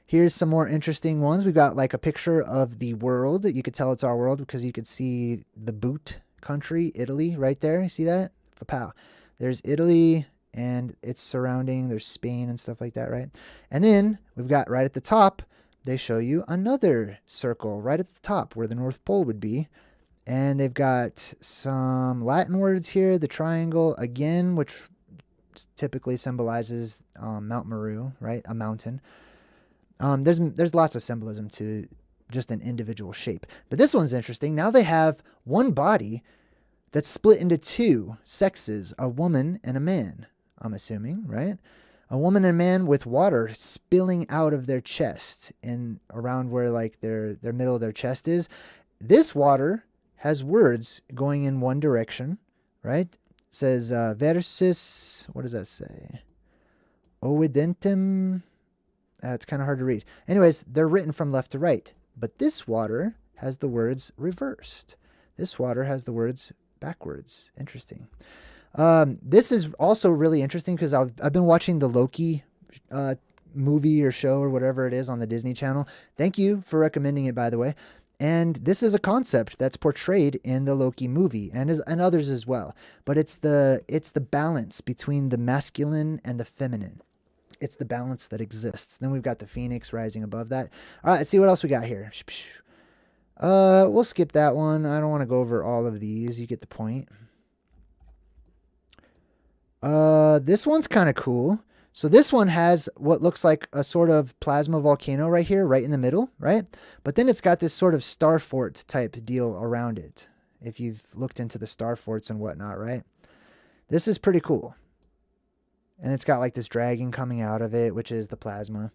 Here's some more interesting ones. We've got like a picture of the world. You could tell it's our world because you could see the boot country, Italy, right there. You see that? Pow. There's Italy and its surrounding. There's Spain and stuff like that, right? And then we've got right at the top, they show you another circle right at the top where the North Pole would be. And they've got some Latin words here, the triangle again, which typically symbolizes Mount Meru, right? A mountain. There's lots of symbolism to just an individual shape. But this one's interesting. Now they have one body that's split into two sexes, a woman and a man, I'm assuming, right? A woman and a man with water spilling out of their chest and around where like their middle of their chest is. This water has words going in one direction, right? It says versus, what does that say? Oidentem. It's kind of hard to read. Anyways, they're written from left to right. But this water has the words reversed. This water has the words backwards. Interesting. This is also really interesting because I've been watching the Loki movie or show or whatever it is on the Disney Channel. Thank you for recommending it, by the way. And this is a concept that's portrayed in the Loki movie and others as well. But it's the balance between the masculine and the feminine. It's the balance that exists. Then we've got the phoenix rising above that. All right, let's see what else we got here. We'll skip that one. I don't want to go over all of these. You get the point. This one's kind of cool. So this one has what looks like a sort of plasma volcano right here, right in the middle, right? But then it's got this sort of star fort type deal around it. If you've looked into the star forts and whatnot, right? This is pretty cool. And it's got like this dragon coming out of it, which is the plasma.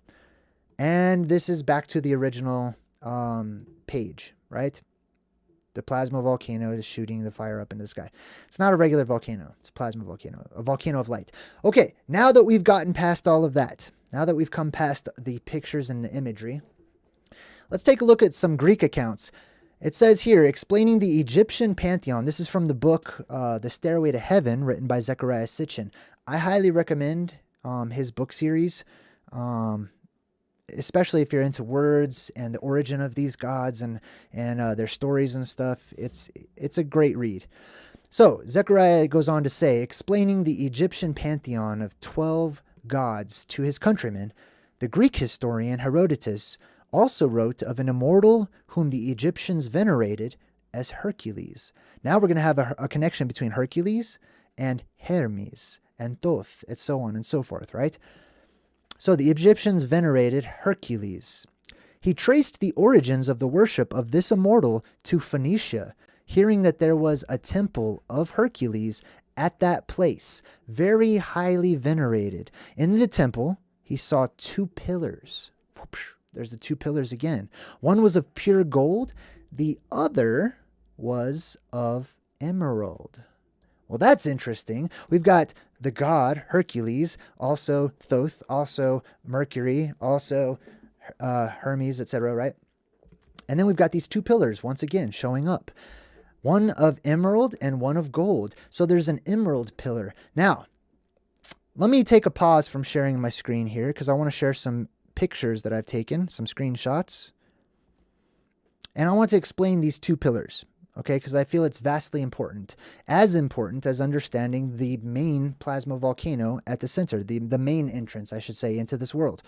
And this is back to the original page, right? The plasma volcano is shooting the fire up into the sky. It's not a regular volcano. It's a plasma volcano, a volcano of light. Okay, now that we've gotten past all of that, now that we've come past the pictures and the imagery, let's take a look at some Greek accounts. It says here, explaining the Egyptian pantheon. This is from the book, The Stairway to Heaven, written by Zecharia Sitchin. I highly recommend his book series, especially if you're into words and the origin of these gods and their stories and stuff. It's a great read. So Zecharia goes on to say, explaining the Egyptian pantheon of 12 gods to his countrymen, the Greek historian Herodotus also wrote of an immortal whom the Egyptians venerated as Hercules. Now we're going to have a connection between Hercules and Hermes and Thoth, and so on and so forth, right? So the Egyptians venerated Hercules. He traced the origins of the worship of this immortal to Phoenicia, hearing that there was a temple of Hercules at that place, very highly venerated. In the temple, he saw two pillars. There's the two pillars again. One was of pure gold. The other was of emerald. Well, that's interesting. We've got the god Hercules, also Thoth, also Mercury, also Hermes, etc., right? And then we've got these two pillars once again showing up. One of emerald and one of gold. So there's an emerald pillar. Now, let me take a pause from sharing my screen here because I want to share some pictures that I've taken, some screenshots. And I want to explain these two pillars. Okay, because I feel it's vastly important. As important as understanding the main plasma volcano at the center, the main entrance, I should say, into this world.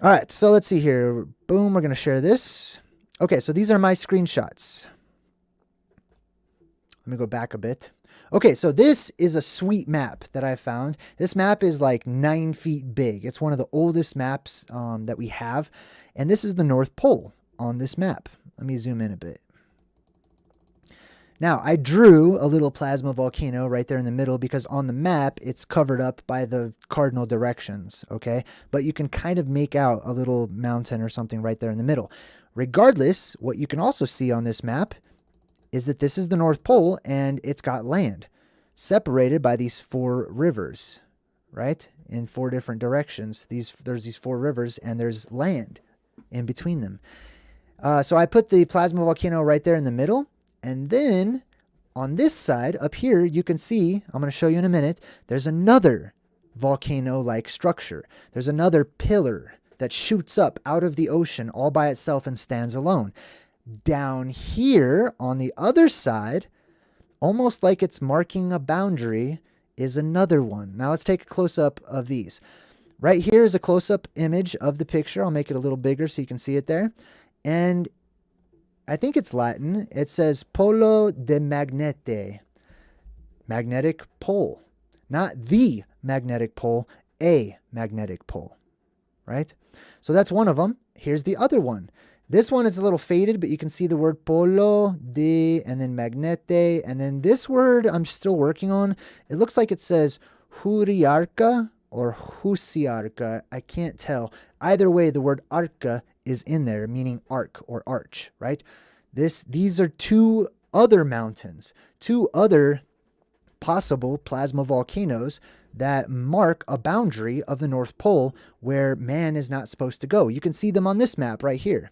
All right, so let's see here. Boom, we're going to share this. Okay, so these are my screenshots. Let me go back a bit. Okay, so this is a sweet map that I found. This map is like 9 feet big. It's one of the oldest maps that we have. And this is the North Pole on this map. Let me zoom in a bit. Now, I drew a little plasma volcano right there in the middle because on the map, it's covered up by the cardinal directions, okay? But you can kind of make out a little mountain or something right there in the middle. Regardless, what you can also see on this map is that this is the North Pole and it's got land separated by these 4 rivers, right? In 4 different directions. There's these 4 rivers and there's land in between them. So I put the plasma volcano right there in the middle. And then on this side, up here, you can see, I'm going to show you in a minute, there's another volcano-like structure. There's another pillar that shoots up out of the ocean all by itself and stands alone. Down here, on the other side, almost like it's marking a boundary, is another one. Now let's take a close-up of these. Right here is a close-up image of the picture. I'll make it a little bigger so you can see it there. And I think it's Latin. It says polo de magnete, magnetic pole. Not the magnetic pole, a magnetic pole, right? So that's one of them. Here's the other one. This one is a little faded, but you can see the word polo de and then magnete. And then this word I'm still working on. It looks like it says huriarca or husiarca. I can't tell. Either way, the word arca is in there, meaning arc or arch, right? These are two other mountains, two other possible plasma volcanoes that mark a boundary of the North Pole where man is not supposed to go. You can see them on this map right here.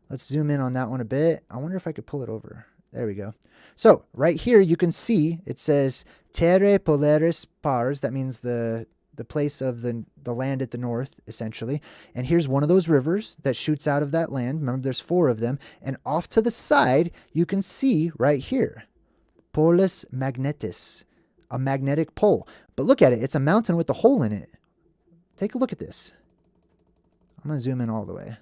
Let's zoom in on that one a bit. I wonder if I could pull it over. There we go. So right here you can see it says Terre Polaris Pars. That means the place of the land at the north, essentially. And here's one of those rivers that shoots out of that land. Remember, there's 4 of them. And off to the side, you can see right here, Polus Magnetis, a magnetic pole. But look at it. It's a mountain with a hole in it. Take a look at this. I'm going to zoom in all the way.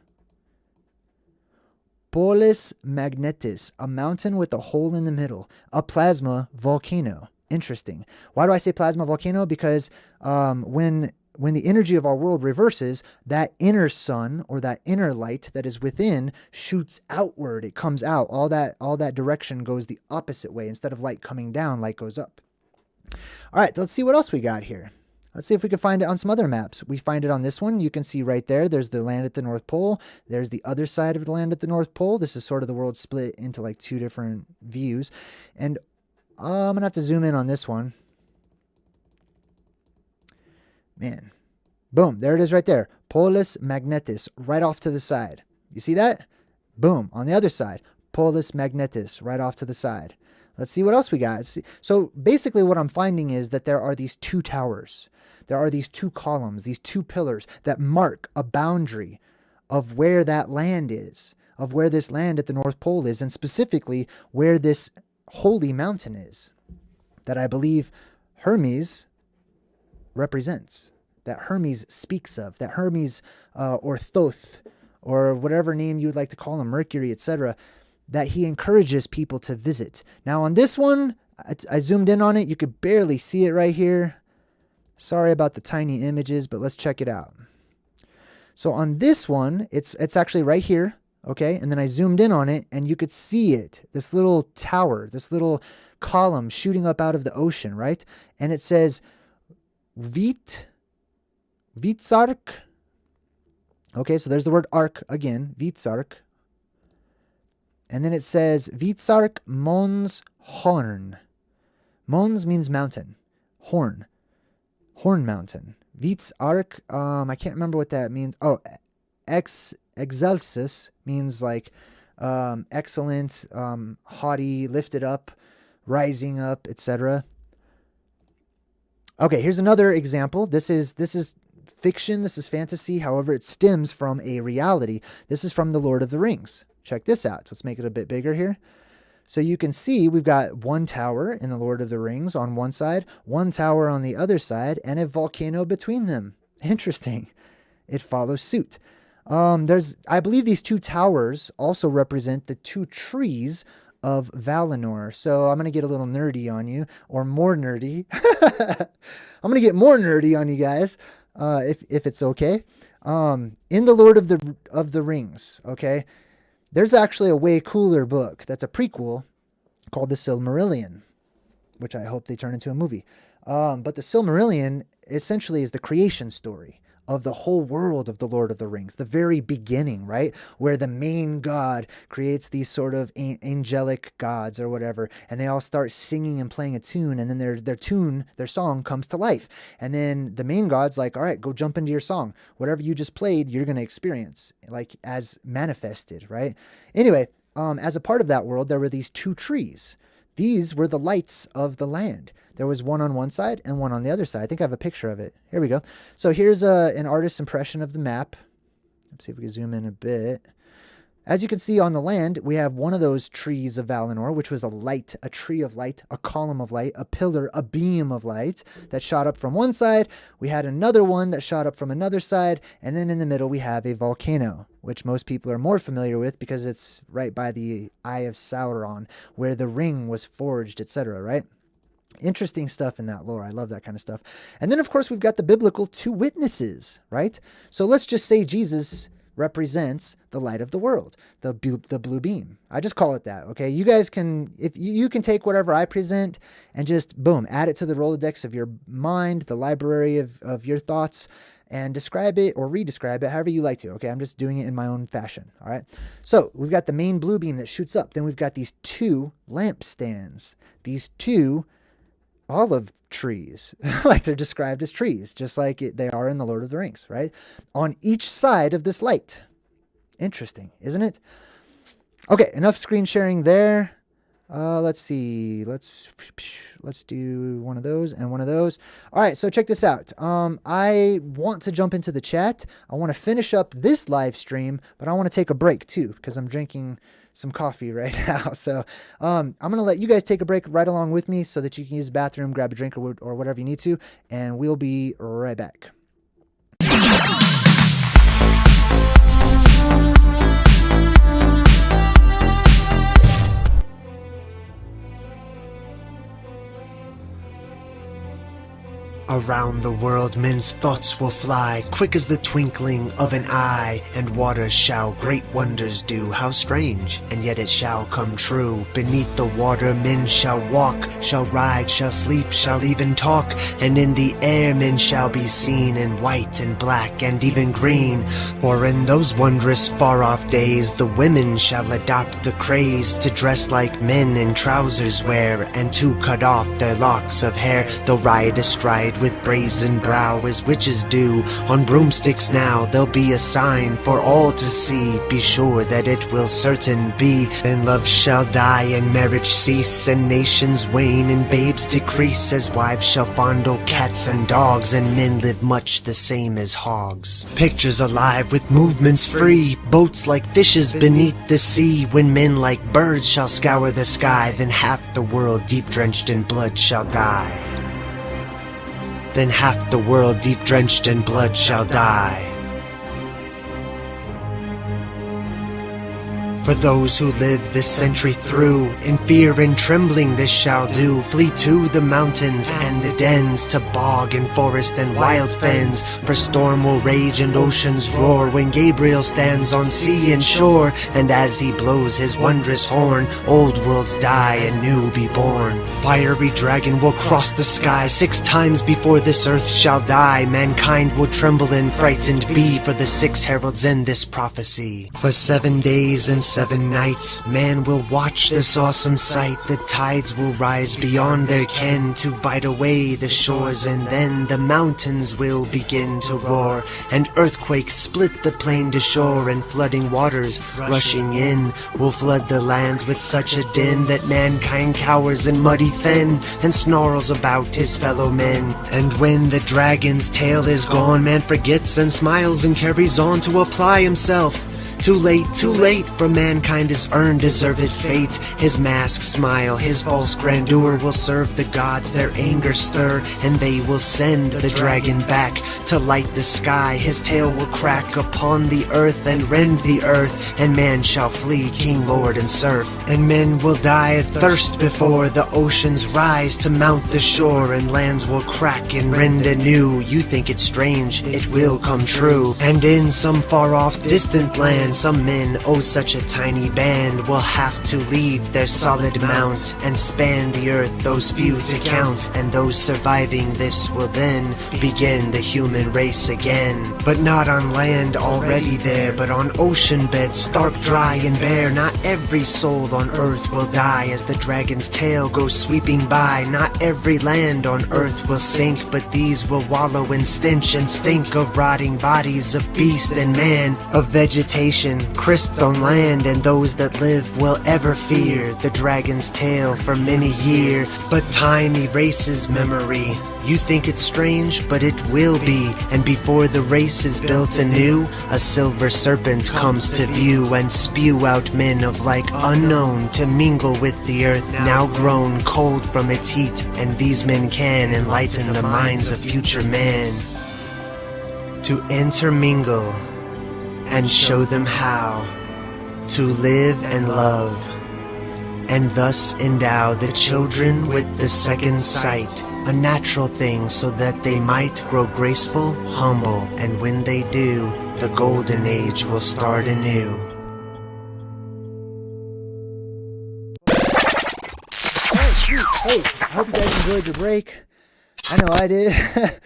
Polus Magnetis, a mountain with a hole in the middle, a plasma volcano. Interesting. Why do I say plasma volcano? Because when the energy of our world reverses, that inner sun or that inner light that is within shoots outward. It comes out. All that direction goes the opposite way. Instead of light coming down, light goes up. All right, let's see what else we got here. Let's see if we can find it on some other maps. We find it on this one. You can see right there, there's the land at the North Pole. There's the other side of the land at the North Pole. This is sort of the world split into like 2 different views. And I'm going to have to zoom in on this one. Man. Boom. There it is right there. Polus Magnetis, right off to the side. You see that? Boom. On the other side. Polus Magnetis, right off to the side. Let's see what else we got. So basically what I'm finding is that there are these 2 towers. There are these 2 columns, these 2 pillars that mark a boundary of where that land is, of where this land at the North Pole is, and specifically where this holy mountain is that I believe Hermes represents, that Hermes speaks of, that Hermes or Thoth or whatever name you would like to call him, Mercury, etc., that he encourages people to visit. Now on this one, I zoomed in on it. You could barely see it right here. Sorry about the tiny images, but let's check it out. So on this one, it's actually right here. Okay, and then I zoomed in on it and you could see it, this little tower, this little column shooting up out of the ocean, right? And it says Vitsark. Okay, so there's the word arc again, Vitsark. And then it says Vitsark Mons Horn. Mons means mountain. Horn. Horn mountain. Vitsark, I can't remember what that means. Oh, Excelsis means like excellent, haughty, lifted up, rising up, etc. Okay, here's another example. This is fiction, this is fantasy, however it stems from a reality. This is from The Lord of the Rings. Check this out. Let's make it a bit bigger here. So you can see we've got 1 tower in The Lord of the Rings on one side, 1 tower on the other side, and a volcano between them. Interesting. It follows suit. I believe these 2 towers also represent the 2 trees of Valinor. So I'm going to get a little nerdy on you, or more nerdy. I'm going to get more nerdy on you guys, if it's okay. In The Lord of the Rings, okay, there's actually a way cooler book that's a prequel called The Silmarillion, which I hope they turn into a movie. But The Silmarillion essentially is the creation story of the whole world of The Lord of the Rings, the very beginning, right? Where the main god creates these sort of angelic gods or whatever, and they all start singing and playing a tune, and then their song comes to life. And then the main god's like, all right, go jump into your song. Whatever you just played, you're going to experience, like as manifested, right? Anyway, as a part of that world, there were these 2 trees. These were the lights of the land. There was one on one side and one on the other side. I think I have a picture of it. Here we go. So here's an artist's impression of the map. Let's see if we can zoom in a bit. As you can see on the land, we have one of those trees of Valinor, which was a light, a tree of light, a column of light, a pillar, a beam of light that shot up from one side. We had another one that shot up from another side. And then in the middle, we have a volcano, which most people are more familiar with because it's right by the Eye of Sauron, where the ring was forged, etc., right? Interesting stuff in that lore. I love that kind of stuff. And then, of course, we've got the biblical two witnesses, right? So let's just say Jesus represents the light of the world, the blue beam. I just call it that, okay? You guys can, if you can take whatever I present and just, boom, add it to the Rolodex of your mind, the library of your thoughts, and describe it or re-describe it however you like to, okay? I'm just doing it in my own fashion, all right? So we've got the main blue beam that shoots up. Then we've got these two lampstands, these two olive trees, like they're described as trees, just like they are in the Lord of the Rings, right? On each side of this light. Interesting, isn't it? Okay, enough screen sharing there. Let's see. Let's do one of those and one of those. All right, so check this out. I want to jump into the chat. I want to finish up this live stream, but I want to take a break too because I'm drinking some coffee right now. So I'm going to let you guys take a break right along with me so that you can use the bathroom, grab a drink or whatever you need to, and we'll be right back. Around the world men's thoughts will fly, quick as the twinkling of an eye, and waters shall great wonders do. How strange, and yet it shall come true. Beneath the water men shall walk, shall ride, shall sleep, shall even talk, and in the air men shall be seen in white and black and even green. For in those wondrous far-off days the women shall adopt a craze to dress like men in trousers wear, and to cut off their locks of hair. They'll ride astride with brazen brow as witches do. On broomsticks now there'll be a sign for all to see. Be sure that it will certain be. Then love shall die and marriage cease, and nations wane and babes decrease, as wives shall fondle cats and dogs, and men live much the same as hogs. Pictures alive with movements free, boats like fishes beneath the sea. When men like birds shall scour the sky, then half the world deep drenched in blood shall die. Then half the world deep drenched in blood shall die. For those who live this century through, in fear and trembling this shall do. Flee to the mountains and the dens, to bog and forest and wild fens. For storm will rage and oceans roar, when Gabriel stands on sea and shore. And as he blows his wondrous horn, old worlds die and new be born. Fiery dragon will cross the sky 6 times before this earth shall die. Mankind will tremble and frightened be, for the 6 heralds in this prophecy. For 7 days and 7 nights man will watch this awesome sight. The tides will rise beyond their ken to bite away the shores, and then the mountains will begin to roar, and earthquakes split the plain to shore, and flooding waters rushing in will flood the lands with such a din that mankind cowers in muddy fen and snarls about his fellow men. And when the dragon's tail is gone, man forgets and smiles and carries on to apply himself. Too late, for mankind has earned deserved fate. His masked smile, his false grandeur will serve the gods their anger stir, and they will send the dragon back to light the sky. His tail will crack upon the earth and rend the earth, and man shall flee king, lord, and serf. And men will die of thirst before the oceans rise to mount the shore, and lands will crack and rend anew. You think it's strange, it will come true. And in some far-off distant land, some men, oh such a tiny band, will have to leave their solid mount and span the earth, those few to count. And those surviving this will then begin the human race again. But not on land already there, but on ocean beds stark, dry, and bare. Not every soul on earth will die as the dragon's tail goes sweeping by. Not every land on earth will sink, but these will wallow in stench and stink of rotting bodies of beast and man, of vegetation vegetation crisped on land, and those that live will ever fear the dragon's tail for many years. But time erases memory. You think it's strange, but it will be. And before the race is built anew, a silver serpent comes to view and spew out men of like unknown to mingle with the earth now grown cold from its heat. And these men can enlighten the minds of future man to intermingle and show them how to live and love, and thus endow the children with the second sight, a natural thing, so that they might grow graceful, humble, and when they do, the golden age will start anew. Alright, sweet. Hey, I hope you guys enjoyed your break. I know I did.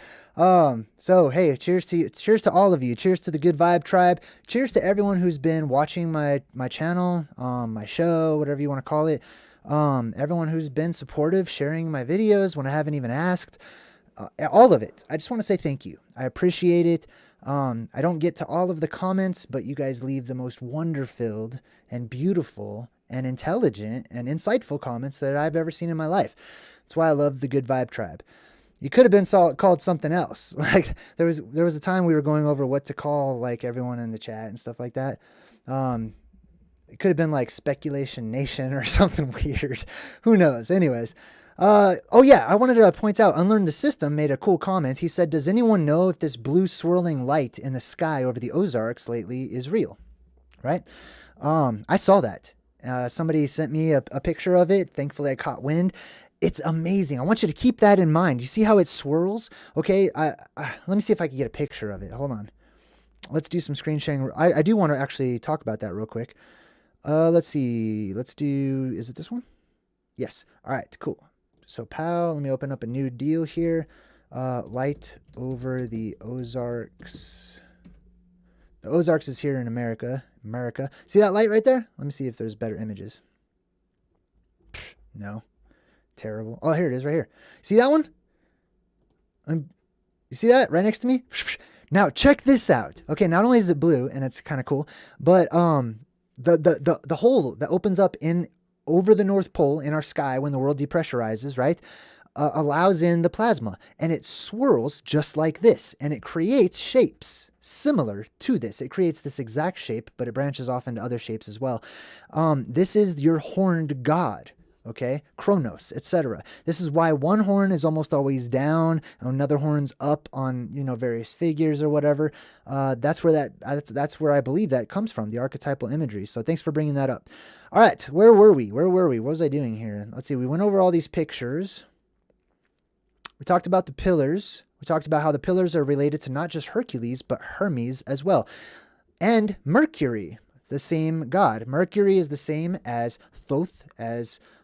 So hey, cheers to all of you. Cheers to the Good Vibe Tribe. Cheers to everyone who's been watching my channel, my show, whatever you want to call it. Everyone who's been supportive, sharing my videos when I haven't even asked. All of it. I just want to say thank you. I appreciate it. I don't get to all of the comments, but you guys leave the most wonder-filled and beautiful and intelligent and insightful comments that I've ever seen in my life. That's why I love the Good Vibe Tribe. You could have been called something else. Like there was a time we were going over what to call like everyone in the chat and stuff like that. It could have been like Speculation Nation or something weird. Who knows? Anyways. Oh yeah, I wanted to point out, Unlearn the System made a cool comment. He said, does anyone know if this blue swirling light in the sky over the Ozarks lately is real? Right? I saw that. Somebody sent me a picture of it. Thankfully I caught wind. It's amazing. I want you to keep that in mind. You see how it swirls? Okay, let me see if I can get a picture of it. Hold on. Let's do some screen sharing. I do want to actually talk about that real quick. Let's see. Let's do, is it this one? Yes. All right, cool. So PAL, let me open up a new deal here. Light over the Ozarks. The Ozarks is here in America. See that light right there? Let me see if there's better images. No. Terrible. Oh, here it is right here. See that one? You see that right next to me? Now check this out. Okay, not only is it blue and it's kind of cool, but the hole that opens up in over the North Pole in our sky when the world depressurizes, right? Allows in the plasma, and it swirls just like this, and it creates shapes similar to this. It creates this exact shape, but it branches off into other shapes as well. This is your horned god. Okay, Kronos, etc. This is why one horn is almost always down, and another horn's up on, you know, various figures or whatever. That's where I believe that comes from, the archetypal imagery. So thanks for bringing that up. All right, where were we? What was I doing here? Let's see. We went over all these pictures. We talked about the pillars. We talked about how the pillars are related to not just Hercules, but Hermes as well, and Mercury, the same god. Mercury is the same as Thoth,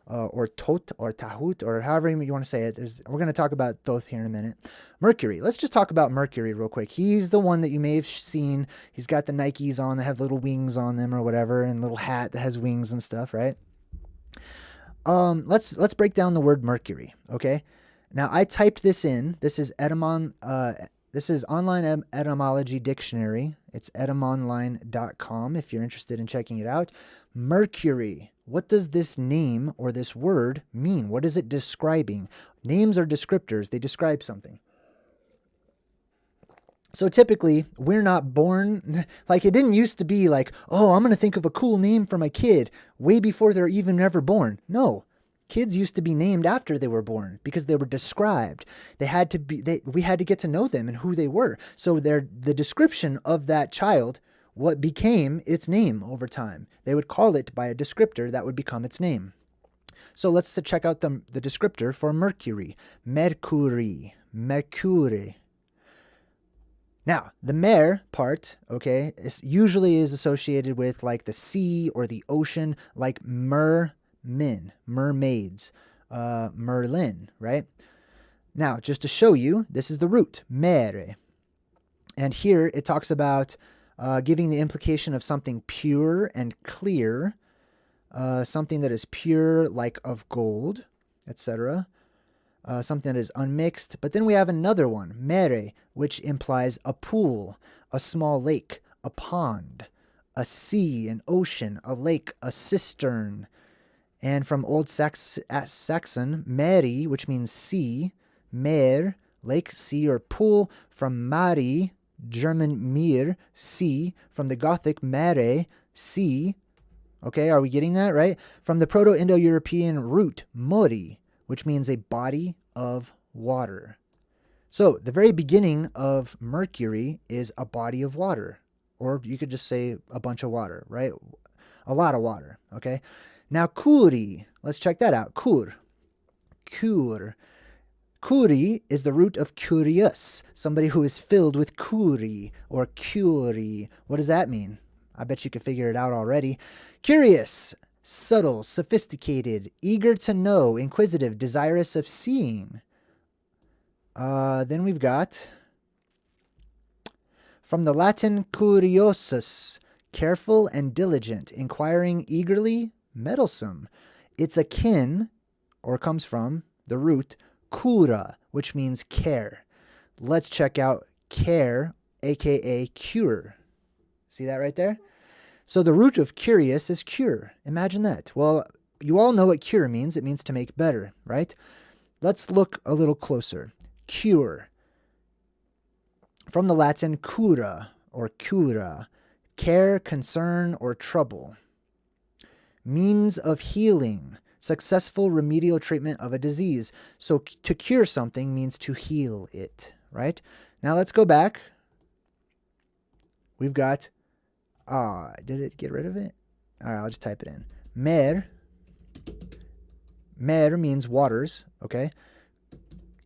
or Thoth, or Tahut, or however you want to say it. We're going to talk about Thoth here in a minute. Mercury. Let's just talk about Mercury real quick. He's the one that you may have seen. He's got the Nikes on that have little wings on them or whatever, and little hat that has wings and stuff, right? Let's break down the word Mercury, okay? Now, I typed this in. This is Online Etymology Dictionary. It's etymonline.com if you're interested in checking it out. Mercury. What does this name or this word mean? What is it describing? Names are descriptors. They describe something. So typically, we're not born, like it didn't used to be like, oh, I'm going to think of a cool name for my kid way before they're even ever born. No. Kids used to be named after they were born because they were described. We had to get to know them and who they were. So the description of that child, what became its name over time. They would call it by a descriptor that would become its name. So let's check out the descriptor for Mercury. Mercury. Now, the mer part, okay, usually is associated with like the sea or the ocean, like mermaids, Merlin, right? Now, just to show you, this is the root, mere. And here it talks about giving the implication of something pure and clear, something that is pure like of gold, etc. Something that is unmixed. But then we have another one, mere, which implies a pool, a small lake, a pond, a sea, an ocean, a lake, a cistern. And from Old Saxon, meri, which means sea, mer, lake, sea, or pool. From mari, German mir, sea. From the Gothic mare, sea. Okay, are we getting that, right? From the Proto-Indo-European root, mori, which means a body of water. So the very beginning of mercury is a body of water. Or you could just say a bunch of water, right? A lot of water, okay? Now, kuri, let's check that out. Kur. Kuri is the root of curious, somebody who is filled with kuri or curie. What does that mean? I bet you could figure it out already. Curious, subtle, sophisticated, eager to know, inquisitive, desirous of seeing. Then we've got, from the Latin curiosus, careful and diligent, inquiring eagerly, meddlesome. It's akin, or comes from, the root cura, which means care. Let's check out care, aka cure. See that right there? So the root of curious is cure. Imagine that. Well, you all know what cure means. It means to make better, right? Let's look a little closer. Cure. From the Latin cura, or cura, care, concern, or trouble. Means of healing, successful remedial treatment of a disease. So to cure something means to heal it, right? Now let's go back. We've got, did it get rid of it? All right, I'll just type it in. Mer. Mer means waters, okay?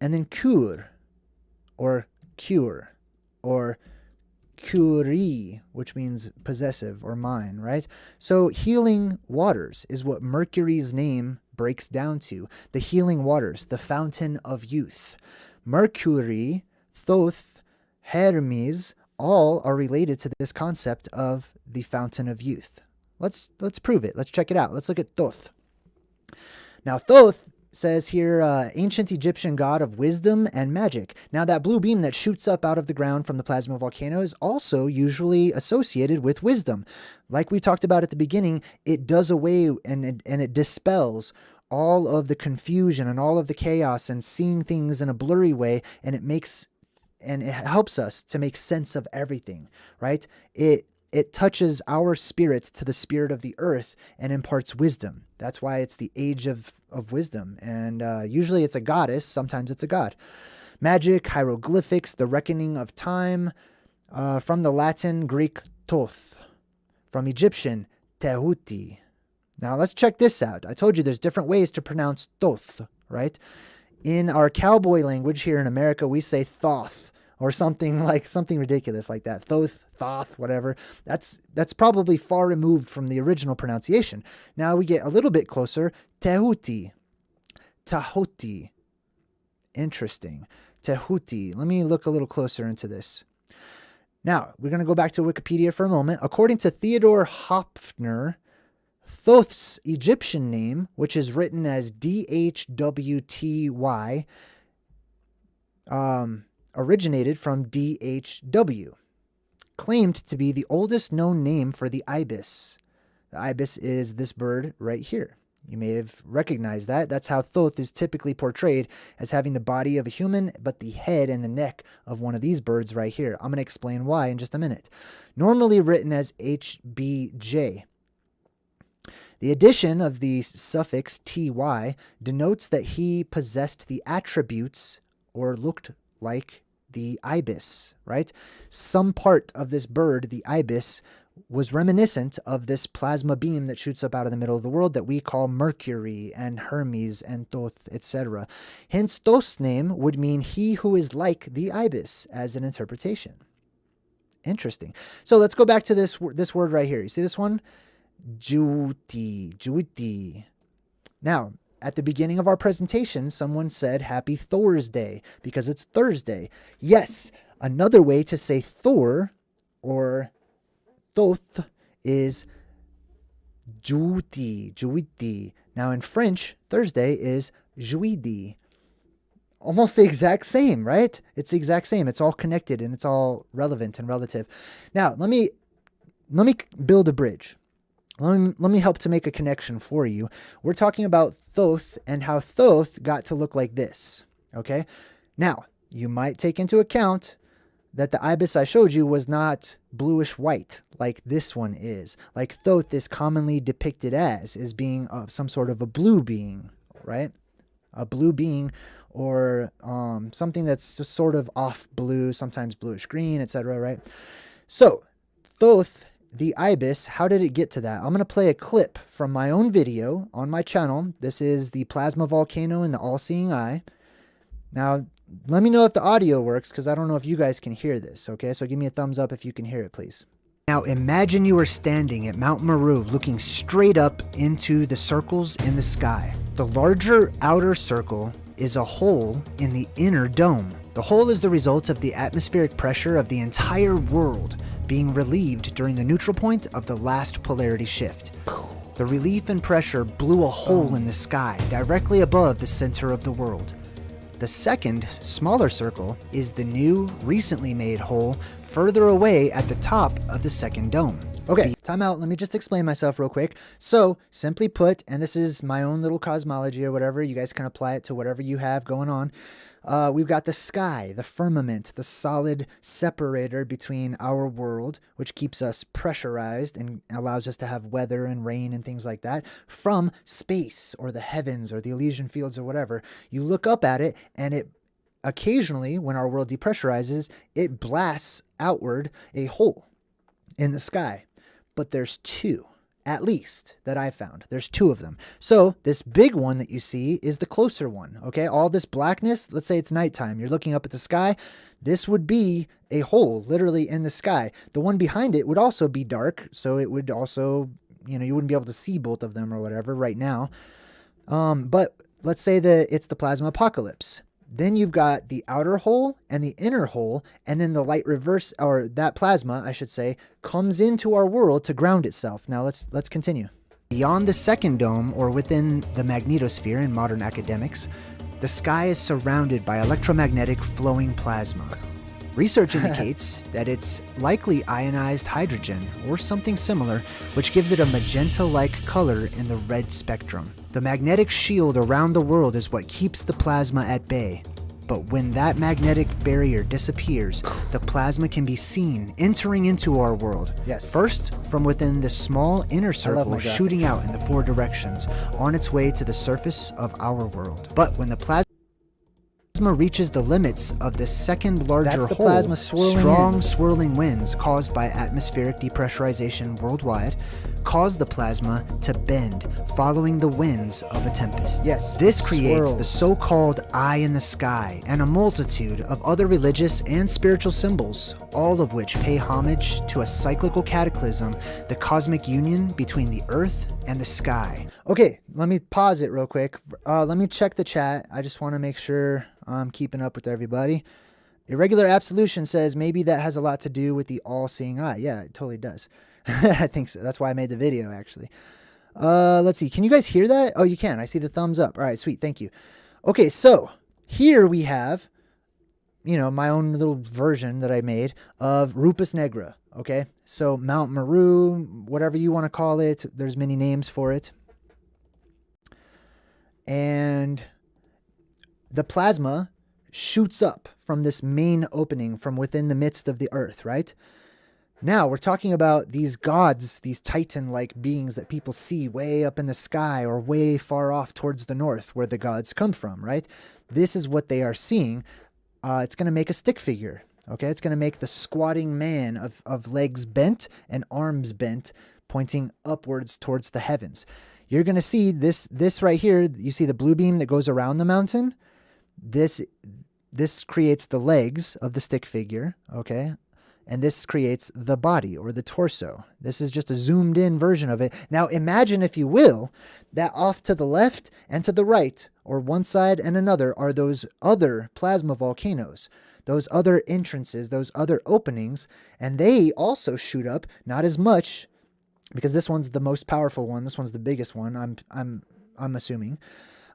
And then cure, or cure, or curie, which means possessive or mine, right? So healing waters is what Mercury's name breaks down to. The healing waters, the fountain of youth. Mercury, Thoth, Hermes, all are related to this concept of the fountain of youth. Let's prove it. Let's check it out. Let's look at Thoth. Now, Thoth says here, ancient Egyptian god of wisdom and magic. Now, that blue beam that shoots up out of the ground from the Plasma Volcano is also usually associated with wisdom. Like we talked about at the beginning, it does away and it dispels all of the confusion and all of the chaos and seeing things in a blurry way, and it helps us to make sense of everything, right? It touches our spirit to the spirit of the earth and imparts wisdom. That's why it's the age of wisdom. And usually it's a goddess. Sometimes it's a god. Magic, hieroglyphics, the reckoning of time. From the Latin, Greek, Thoth. From Egyptian, Tehuti. Now let's check this out. I told you there's different ways to pronounce Thoth, right? In our cowboy language here in America, we say Thoth. Or something ridiculous like that. Thoth, whatever. That's probably far removed from the original pronunciation. Now we get a little bit closer. Tehuti. Tahoti. Interesting. Tehuti. Let me look a little closer into this. Now, we're going to go back to Wikipedia for a moment. According to Theodore Hopfner, Thoth's Egyptian name, which is written as DHWTY, originated from DHW, claimed to be the oldest known name for the ibis. The ibis is this bird right here. You may have recognized that. That's how Thoth is typically portrayed, as having the body of a human, but the head and the neck of one of these birds right here. I'm going to explain why in just a minute. Normally written as HBJ. The addition of the suffix ty denotes that he possessed the attributes or looked like the ibis, right? Some part of this bird, the ibis, was reminiscent of this plasma beam that shoots up out of the middle of the world that we call Mercury and Hermes and Thoth, etc. Hence, Thoth's name would mean he who is like the ibis as an interpretation. Interesting. So let's go back to this word right here. You see this one? Juti. Now, at the beginning of our presentation, someone said Happy Thor's Day because it's Thursday. Yes, another way to say Thor or Thoth is Juiti. Now in French, Thursday is Jeudi. Almost the exact same, right? It's the exact same. It's all connected and it's all relevant and relative. Now, let me let me build a bridge. Let me help to make a connection for you. We're talking about Thoth and how Thoth got to look like this, okay? Now, you might take into account that the ibis I showed you was not bluish white like this one is. Like Thoth is commonly depicted as being some sort of a blue being, right? A blue being, or something that's just sort of off blue, sometimes bluish green, etc., right? So, Thoth, the ibis, how did it get to that? I'm going to play a clip from my own video on my channel. This is the Plasma Volcano and the All-Seeing Eye. Now, let me know if the audio works, because I don't know if you guys can hear this, okay? So give me a thumbs up if you can hear it, please. Now, imagine you are standing at Mount Meru looking straight up into the circles in the sky. The larger outer circle is a hole in the inner dome. The hole is the result of the atmospheric pressure of the entire world being relieved during the neutral point of the last polarity shift. The relief and pressure blew a hole in the sky directly above the center of the world. The second, smaller circle is the new, recently made hole further away at the top of the second dome. Okay, time out. Let me just explain myself real quick. So, simply put, and this is my own little cosmology or whatever, you guys can apply it to whatever you have going on. We've got the sky, the firmament, the solid separator between our world, which keeps us pressurized and allows us to have weather and rain and things like that, from space or the heavens or the Elysian fields or whatever. You look up at it, and it occasionally, when our world depressurizes, it blasts outward a hole in the sky. But there's two, at least, that I found. There's two of them. So this big one that you see is the closer one, okay? All this blackness, let's say it's nighttime. You're looking up at the sky. This would be a hole literally in the sky. The one behind it would also be dark, so it would also, you wouldn't be able to see both of them or whatever right now. But let's say that it's the plasma apocalypse. Then you've got the outer hole and the inner hole, and then the light reverse, or that plasma, I should say, comes into our world to ground itself. Now let's continue. Beyond the second dome, or within the magnetosphere in modern academics, the sky is surrounded by electromagnetic flowing plasma. Research indicates that it's likely ionized hydrogen or something similar, which gives it a magenta-like color in the red spectrum. The magnetic shield around the world is what keeps the plasma at bay. But when that magnetic barrier disappears, the plasma can be seen entering into our world. Yes. First, from within the small inner circle shooting out in the four directions on its way to the surface of our world. But when the plasma reaches the limits of the second larger hole, strong swirling winds caused by atmospheric depressurization worldwide cause the plasma to bend, following the winds of a tempest. Yes, this creates the so-called eye in the sky and a multitude of other religious and spiritual symbols, all of which pay homage to a cyclical cataclysm, the cosmic union between the earth and the sky. Okay, let me pause it real quick. Let me check the chat. I just want to make sure I'm keeping up with everybody. Irregular Absolution says maybe that has a lot to do with the all-seeing eye. Yeah, it totally does. I think so. That's why I made the video, actually. Let's see. Can you guys hear that? Oh, you can. I see the thumbs up. All right, sweet. Thank you. Okay, so here we have, my own little version that I made of Rupus Negra. Okay, so Mount Meru, whatever you want to call it. There's many names for it. And the plasma shoots up from this main opening from within the midst of the earth, right? Now, we're talking about these gods, these titan-like beings that people see way up in the sky or way far off towards the north where the gods come from, right? This is what they are seeing. It's going to make a stick figure, okay? It's going to make the squatting man of legs bent and arms bent, pointing upwards towards the heavens. You're going to see this right here. You see the blue beam that goes around the mountain? This creates the legs of the stick figure, okay? And this creates the body or the torso. This is just a zoomed in version of it. Now imagine, if you will, that off to the left and to the right, or one side and another, are those other plasma volcanoes, those other entrances, those other openings, and they also shoot up, not as much, because this one's the most powerful one. This one's the biggest one, I'm assuming.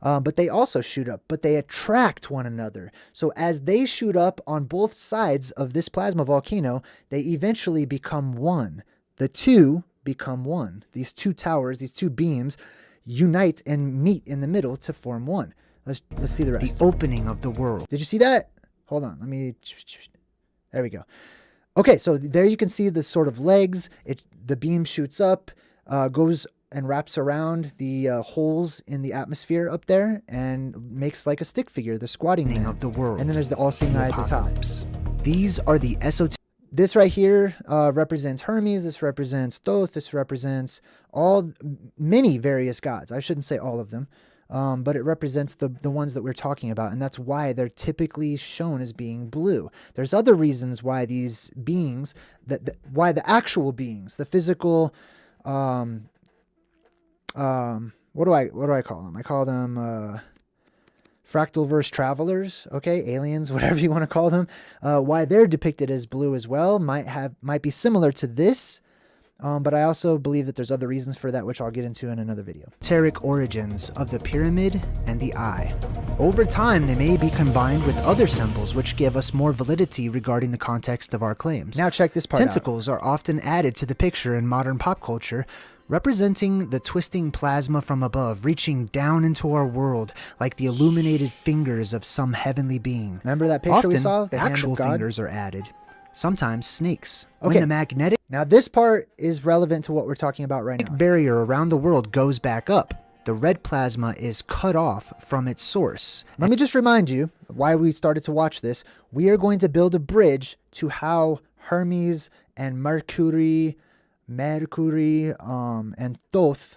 But they also shoot up, but they attract one another. So as they shoot up on both sides of this plasma volcano, they eventually become one. the two become one. These two towers, these two beams unite and meet in the middle to form one. Let's see the rest. The opening of the world. Did you see that? Hold on. There we go. Okay, so there you can see the sort of legs. The beam shoots up, goes and wraps around the holes in the atmosphere up there and makes like a stick figure, the squatting of the world. And then there's the all-seeing eye at the top. These are the esoteric. This right here represents Hermes. This represents Thoth. This represents many various gods. I shouldn't say all of them, but it represents the ones that we're talking about, and that's why they're typically shown as being blue. There's other reasons why these beings, why the actual beings, the physical, what do I call them? I call them fractalverse travelers, okay, aliens, whatever you want to call them. Why they're depicted as blue as well might be similar to this, but I also believe that there's other reasons for that, which I'll get into in another video. Esoteric origins of the pyramid and the eye. Over time, they may be combined with other symbols which give us more validity regarding the context of our claims. Now check this part out. Tentacles are often added to the picture in modern pop culture, representing the twisting plasma from above, reaching down into our world like the illuminated fingers of some heavenly being. Remember that picture we saw? The hand actual of God? fingers are added. Sometimes snakes. Okay. When the magnetic Now this part is relevant to what we're talking about right now. barrier around the world goes back up, the red plasma is cut off from its source. Let me just remind you why we started to watch this. We are going to build a bridge to how Hermes and Mercury, and Thoth,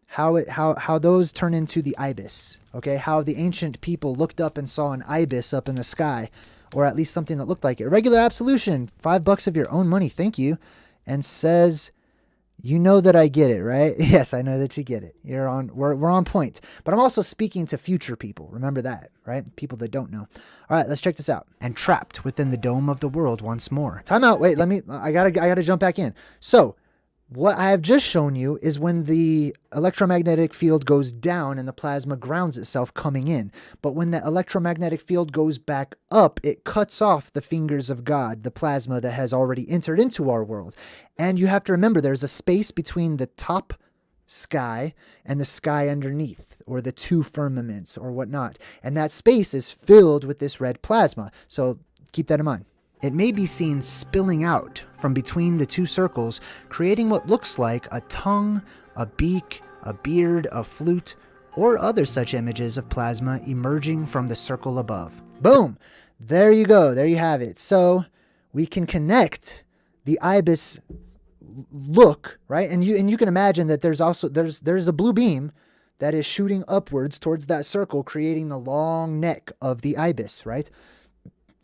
how those turn into the ibis. Okay, how the ancient people looked up and saw an ibis up in the sky, or at least something that looked like it. Regular absolution, $5 of your own money, thank you, and says, you know that I get it, right? Yes, I know that you get it. We're on point. But I'm also speaking to future people. Remember that, right? People that don't know. All right, let's check this out. And trapped within the dome of the world once more. Time out. Wait, I gotta jump back in. So what I have just shown you is when the electromagnetic field goes down and the plasma grounds itself coming in. But when the electromagnetic field goes back up, it cuts off the fingers of God, the plasma that has already entered into our world. And you have to remember there's a space between the top sky and the sky underneath, or the two firmaments or whatnot. And that space is filled with this red plasma. So keep that in mind. It may be seen spilling out from between the two circles, creating what looks like a tongue, a beak, a beard, a flute, or other such images of plasma emerging from the circle above. Boom! There you go. There you have it. So we can connect the ibis look, right? And you can imagine that there's a blue beam that is shooting upwards towards that circle, creating the long neck of the ibis, right?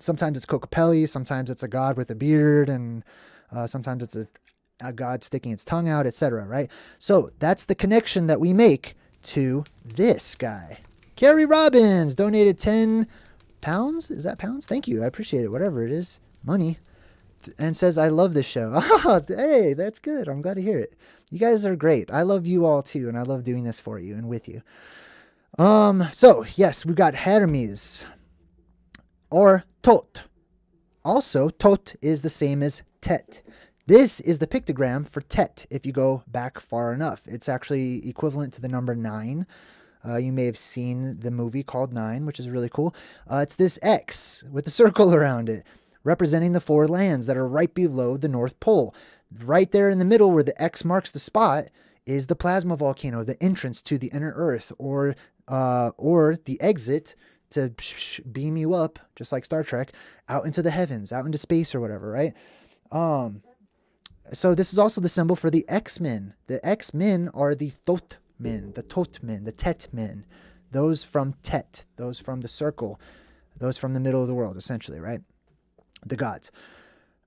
Sometimes it's Kokopelli, sometimes it's a god with a beard, and sometimes it's a god sticking its tongue out, etc., right? So that's the connection that we make to this guy. Carrie Robbins donated 10 pounds. Is that pounds? Thank you. I appreciate it. Whatever it is. Money. And says, I love this show. Oh, hey, that's good. I'm glad to hear it. You guys are great. I love you all too, and I love doing this for you and with you. So, yes, we got Hermes. Or Thoth. Also, Thoth is the same as Tet. This is the pictogram for Tet if you go back far enough. It's actually equivalent to the number 9. You may have seen the movie called 9, which is really cool. It's this X with the circle around it, representing the 4 lands that are right below the North Pole. Right there in the middle where the X marks the spot is the Plasma Volcano, the entrance to the inner Earth, or the exit to beam you up, just like Star Trek, out into the heavens, out into space or whatever, right? So this is also the symbol for the X-Men. The X-Men are the Thoth-men, the Thoth-men, the Tet-men. Those from Tet, those from the circle, those from the middle of the world, essentially, right? The gods.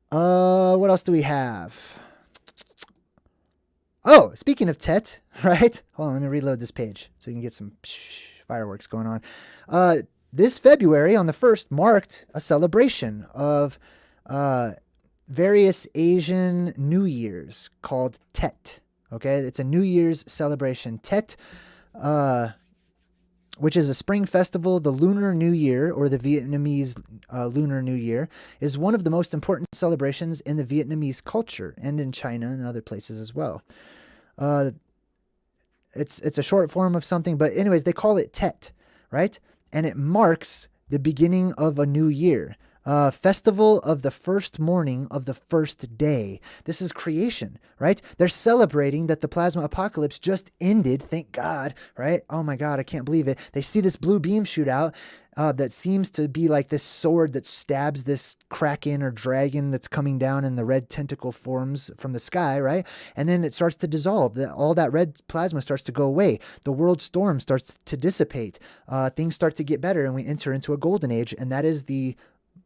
What else do we have? Oh, speaking of Tet, right? Hold on, let me reload this page so you can get some fireworks going on. This February on the 1st marked a celebration of various Asian New Years called Tet. Okay, it's a New Year's celebration. Tet which is a spring festival. The Lunar New Year, or the Vietnamese Lunar New Year, is one of the most important celebrations in the Vietnamese culture and in China and other places as well. It's a short form of something, but anyways, they call it Tet, right? And it marks the beginning of a new year. Festival of the first morning of the first day. This is creation, right? They're celebrating that the plasma apocalypse just ended. Thank God, right? Oh my God, I can't believe it. They see this blue beam shoot out that seems to be like this sword that stabs this kraken or dragon that's coming down, and the red tentacle forms from the sky, right? And then it starts to dissolve. All that red plasma starts to go away. The world storm starts to dissipate. Things start to get better, and we enter into a golden age, and that is the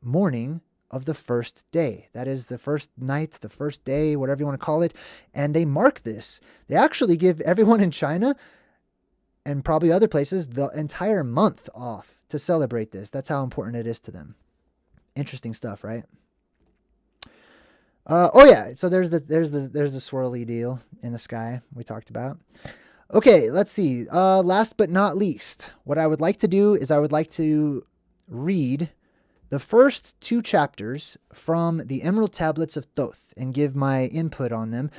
morning of the first day. That is the first night, the first day, whatever you want to call it. And they mark this. They actually give everyone in China and probably other places the entire month off to celebrate this. That's how important it is to them. Interesting stuff, right? Oh yeah, so there's the swirly deal in the sky we talked about. Okay, let's see. Last but not least, what I would like to do is I would like to read the first 2 chapters from the Emerald Tablets of Thoth and give my input on them.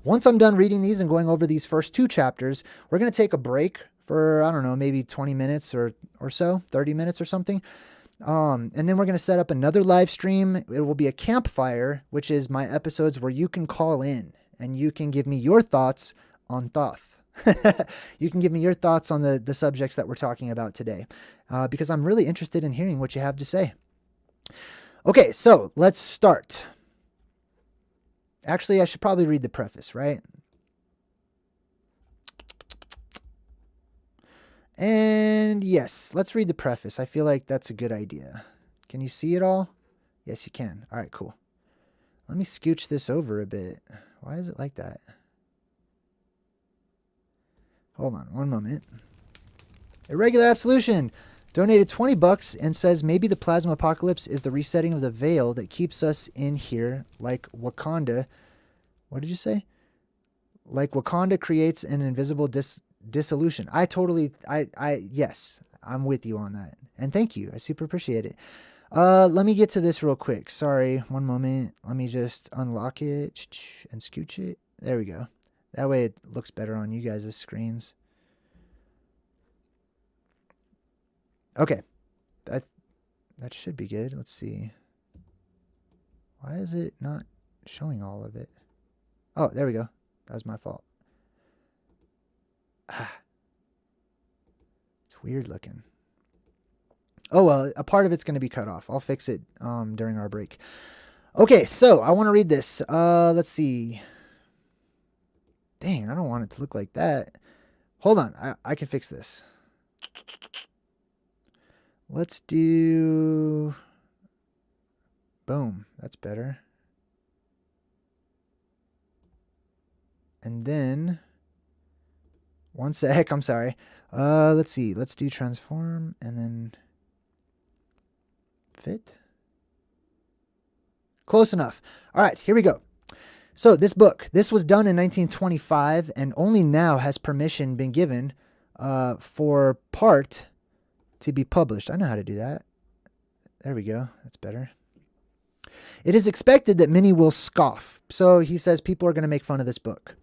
Once I'm done reading these and going over these first 2 chapters, we're going to take a break for, I don't know, maybe 20 minutes or so, 30 minutes or something. And then we're going to set up another live stream. It will be a campfire, which is my episodes where you can call in and you can give me your thoughts on Thoth. You can give me your thoughts on the subjects that we're talking about today, because I'm really interested in hearing what you have to say. Okay, so let's start. Actually, I should probably read the preface, right? And yes, let's read the preface. I feel like that's a good idea. Can you see it all? Yes, you can. All right, cool. Let me scooch this over a bit. Why is it like that? Hold on one moment. Irregular Absolution donated $20 and says maybe the plasma apocalypse is the resetting of the veil that keeps us in here like Wakanda. What did you say? Like Wakanda creates an invisible dissolution. Yes, I'm with you on that. And thank you. I super appreciate it. Let me get to this real quick. Sorry, one moment. Let me just unlock it and scooch it. There we go. That way it looks better on you guys' screens. Okay. That should be good. Let's see. Why is it not showing all of it? Oh, there we go. That was my fault. It's weird looking. Oh, well, a part of it's going to be cut off. I'll fix it during our break. Okay, so I want to read this. Let's see. Dang, I don't want it to look like that. Hold on. I can fix this. Let's do... Boom. That's better. And then... One sec. I'm sorry. Let's see. Let's do transform and then... Fit. Close enough. All right, here we go. So this book, this was done in 1925 and only now has permission been given for part to be published. I know how to do that. There we go. That's better. It is expected that many will scoff. So he says people are going to make fun of this book.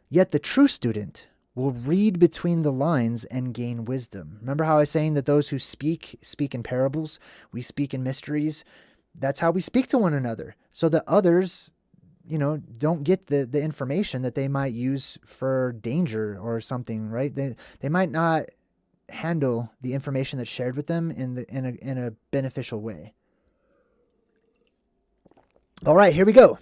Yet the true student will read between the lines and gain wisdom. Remember how I was saying that those who speak in parables, we speak in mysteries. That's how we speak to one another, so that others, don't get the information that they might use for danger or something, right? They might not handle the information that's shared with them in a beneficial way. All right, here we go.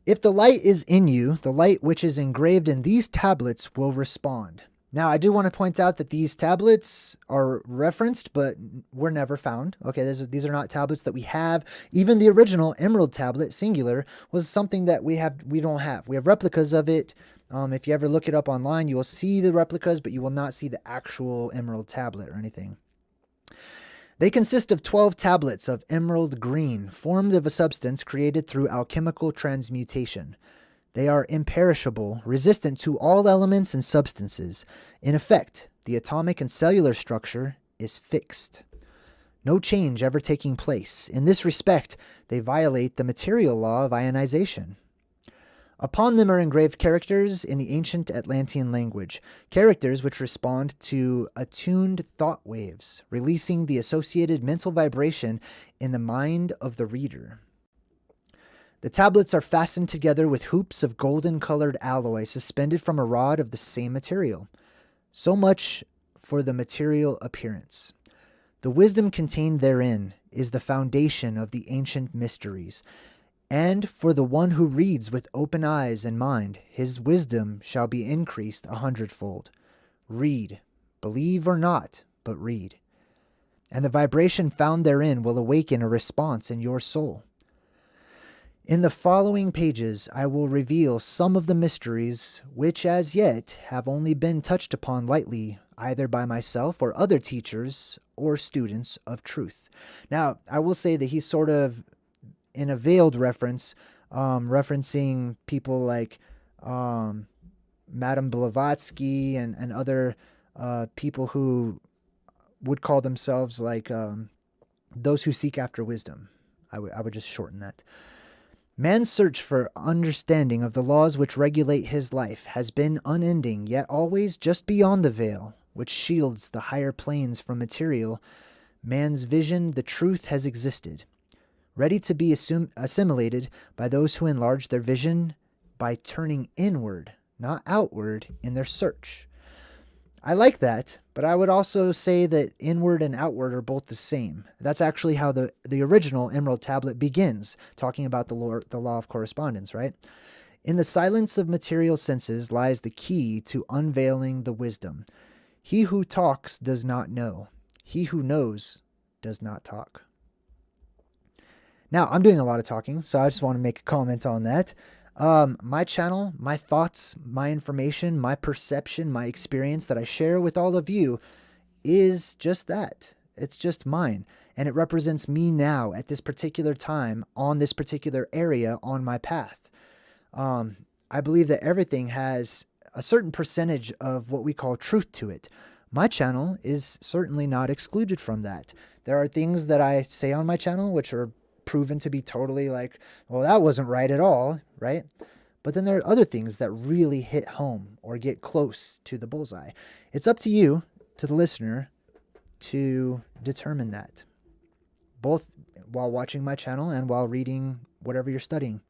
If the light is in you, the light which is engraved in these tablets will respond. Now, I do want to point out that these tablets are referenced, but were never found. Okay, these are not tablets that we have. Even the original Emerald Tablet, singular, was something that we don't have. We have replicas of it. If you ever look it up online, you will see the replicas, but you will not see the actual Emerald Tablet or anything. They consist of 12 tablets of emerald green, formed of a substance created through alchemical transmutation. They are imperishable, resistant to all elements and substances. In effect, the atomic and cellular structure is fixed. No change ever taking place. In this respect, they violate the material law of ionization. Upon them are engraved characters in the ancient Atlantean language, characters which respond to attuned thought waves, releasing the associated mental vibration in the mind of the reader. The tablets are fastened together with hoops of golden-colored alloy suspended from a rod of the same material. So much for the material appearance. The wisdom contained therein is the foundation of the ancient mysteries. And for the one who reads with open eyes and mind, his wisdom shall be increased 100-fold. Read, believe or not, but read. And the vibration found therein will awaken a response in your soul. In the following pages, I will reveal some of the mysteries which as yet have only been touched upon lightly, either by myself or other teachers or students of truth. Now, I will say that he's sort of in a veiled reference, referencing people like Madame Blavatsky and other people who would call themselves like those who seek after wisdom. I would just shorten that. Man's search for understanding of the laws which regulate his life has been unending, yet always just beyond the veil, which shields the higher planes from material. Man's vision, the truth, has existed, ready to be assimilated by those who enlarge their vision by turning inward, not outward, in their search. I like that, but I would also say that inward and outward are both the same. That's actually how the original Emerald Tablet begins, talking about the law of correspondence, right? In the silence of material senses lies the key to unveiling the wisdom. He who talks does not know. He who knows does not talk. Now, I'm doing a lot of talking, so I just want to make a comment on that. My channel, my thoughts, my information, my perception, my experience that I share with all of you is just that. It's just mine. And it represents me now at this particular time on this particular area on my path. I believe that everything has a certain percentage of what we call truth to it. My channel is certainly not excluded from that. There are things that I say on my channel which are proven to be totally like, well, that wasn't right at all, right? But then there are other things that really hit home or get close to the bullseye. It's up to you, to the listener, to determine that, both while watching my channel and while reading whatever you're studying.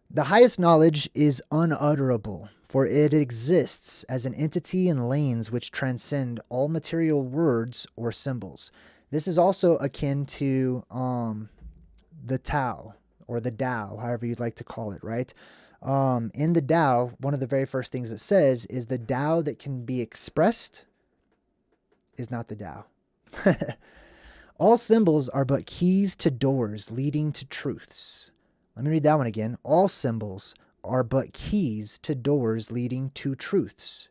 The highest knowledge is unutterable, for it exists as an entity in lanes which transcend all material words or symbols. This is also akin to the Tao, or the Tao, however you'd like to call it, right? In the Tao, one of the very first things it says is the Tao that can be expressed is not the Tao. All symbols are but keys to doors leading to truths. Let me read that one again. All symbols are but keys to doors leading to truths.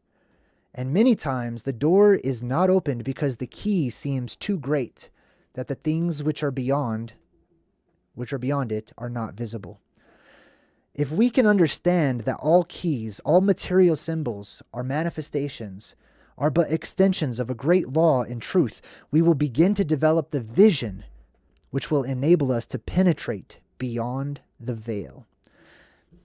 And many times the door is not opened because the key seems too great, that the things which are beyond it are not visible. If we can understand that all keys, all material symbols are manifestations, are but extensions of a great law and truth, we will begin to develop the vision which will enable us to penetrate beyond the veil.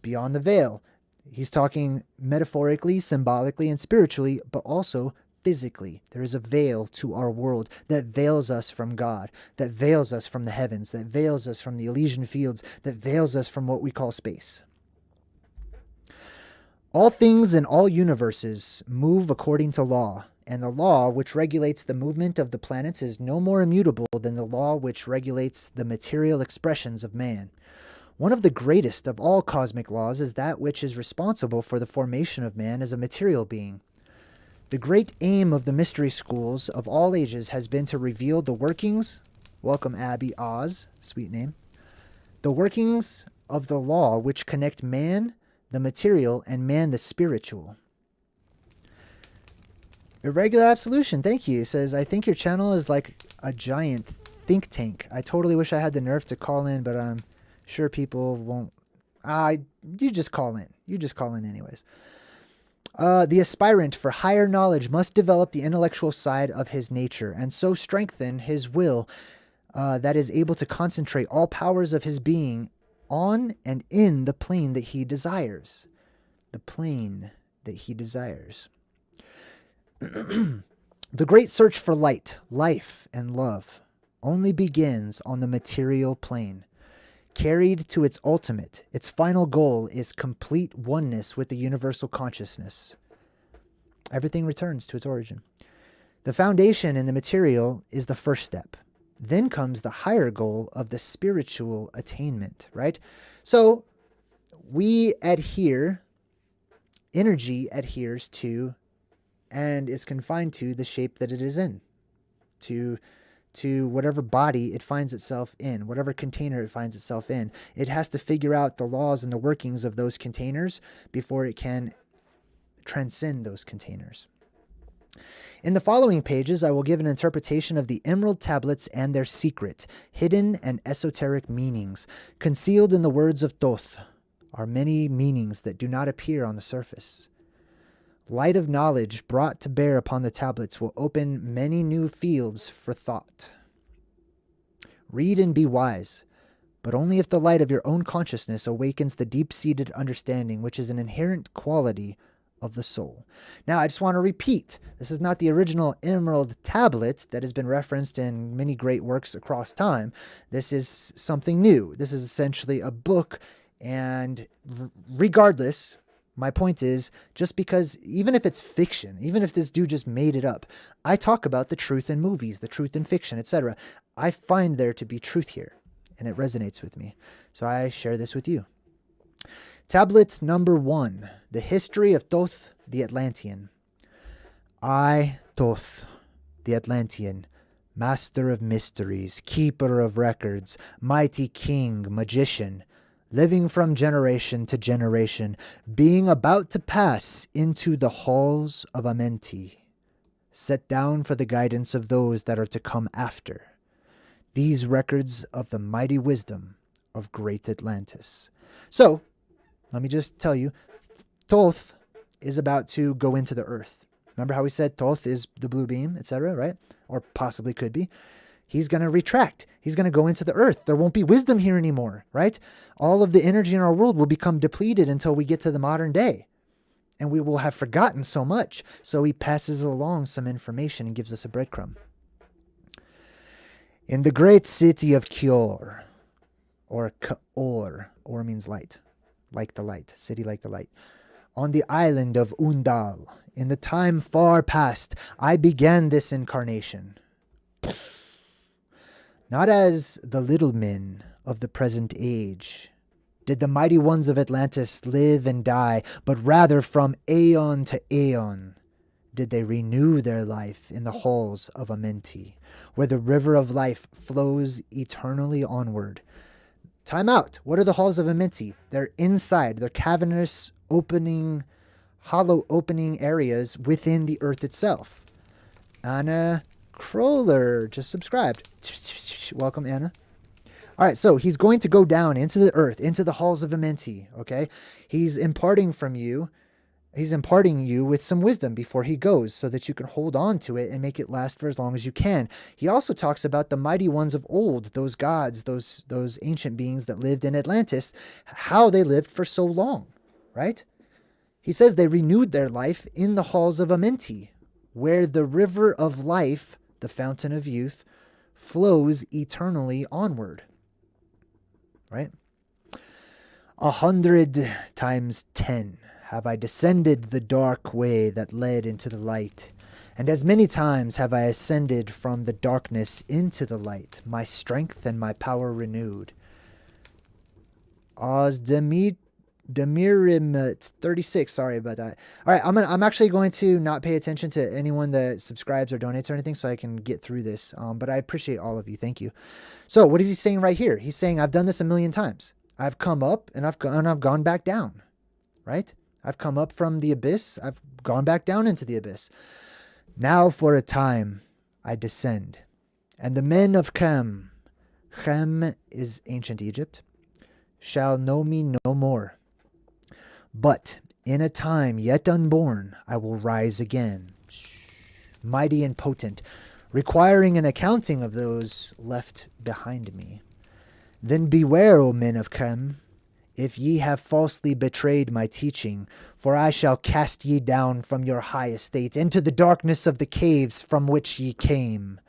Beyond the veil. He's talking metaphorically, symbolically, and spiritually, but also physically. There is a veil to our world that veils us from God, that veils us from the heavens, that veils us from the Elysian fields, that veils us from what we call space. All things in all universes move according to law, and the law which regulates the movement of the planets is no more immutable than the law which regulates the material expressions of man. One of the greatest of all cosmic laws is that which is responsible for the formation of man as a material being. The great aim of the mystery schools of all ages has been to reveal the workings, welcome Abby Oz, sweet name, the workings of the law which connect man, the material, and man, the spiritual. Irregular Absolution, thank you. Says, I think your channel is like a giant think tank. I totally wish I had the nerve to call in, but I'm sure people won't. You just call in. You just call in anyways. The aspirant for higher knowledge must develop the intellectual side of his nature and so strengthen his will that is able to concentrate all powers of his being on and in the plane that he desires. The plane that he desires. The great search for light, life, and love only begins on the material plane. Carried to its ultimate, its final goal is complete oneness with the universal consciousness. Everything returns to its origin. The foundation in the material is the first step. Then comes the higher goal of the spiritual attainment, right? So we adhere, energy adheres to and is confined to the shape that it is in, to whatever body it finds itself in, whatever container it finds itself in. It has to figure out the laws and the workings of those containers before it can transcend those containers. In the following pages, I will give an interpretation of the Emerald Tablets and their secret, hidden and esoteric meanings. Concealed in the words of Thoth are many meanings that do not appear on the surface. Light of knowledge brought to bear upon the tablets will open many new fields for thought. Read and be wise, but only if the light of your own consciousness awakens the deep-seated understanding which is an inherent quality of the soul. Now, I just want to repeat, this is not the original Emerald Tablet that has been referenced in many great works across time. This is something new. This is essentially a book, and regardless, my point is, just because, even if it's fiction, even if this dude just made it up, I talk about the truth in movies, the truth in fiction, etc. I find there to be truth here, and it resonates with me. So I share this with you. Tablet number 1, the history of Thoth the Atlantean. I, Thoth, the Atlantean, master of mysteries, keeper of records, mighty king, magician, living from generation to generation, being about to pass into the halls of Amenti, set down for the guidance of those that are to come after. These records of the mighty wisdom of great Atlantis. So, let me just tell you, Thoth is about to go into the earth. Remember how we said Thoth is the blue beam, etc., right? Or possibly could be. He's going to retract. He's going to go into the earth. There won't be wisdom here anymore, right? All of the energy in our world will become depleted until we get to the modern day. And we will have forgotten so much. So he passes along some information and gives us a breadcrumb. In the great city of Kjor, or Kaor, or means light, like the light, city like the light. On the island of Undal, in the time far past, I began this incarnation. Not as the little men of the present age did the mighty ones of Atlantis live and die, but rather from aeon to aeon did they renew their life in the halls of Amenti, where the river of life flows eternally onward. Time out. What are the halls of Amenti? They're inside. They're cavernous opening, hollow opening areas within the earth itself. Anna Kroller just subscribed. Welcome, Anna. All right, so he's going to go down into the earth, into the halls of Amenti, okay? He's imparting you with some wisdom before he goes so that you can hold on to it and make it last for as long as you can. He also talks about the mighty ones of old, those gods, those ancient beings that lived in Atlantis, how they lived for so long, right? He says they renewed their life in the halls of Amenti, where the river of life, the fountain of youth, flows eternally onward, right? 100 times 10 have I descended the dark way that led into the light, and as many times have I ascended from the darkness into the light, my strength and my power renewed. Demirim 36, sorry about that. All right, I'm actually going to not pay attention to anyone that subscribes or donates or anything so I can get through this, but I appreciate all of you. Thank you. So what is he saying right here? He's saying, I've done this 1,000,000 times. I've come up and I've gone back down, right? I've come up from the abyss. I've gone back down into the abyss. Now for a time I descend. And the men of Chem is ancient Egypt, shall know me no more. But in a time yet unborn, I will rise again, mighty and potent, requiring an accounting of those left behind me. Then beware, O men of Chem, if ye have falsely betrayed my teaching, for I shall cast ye down from your high estate into the darkness of the caves from which ye came.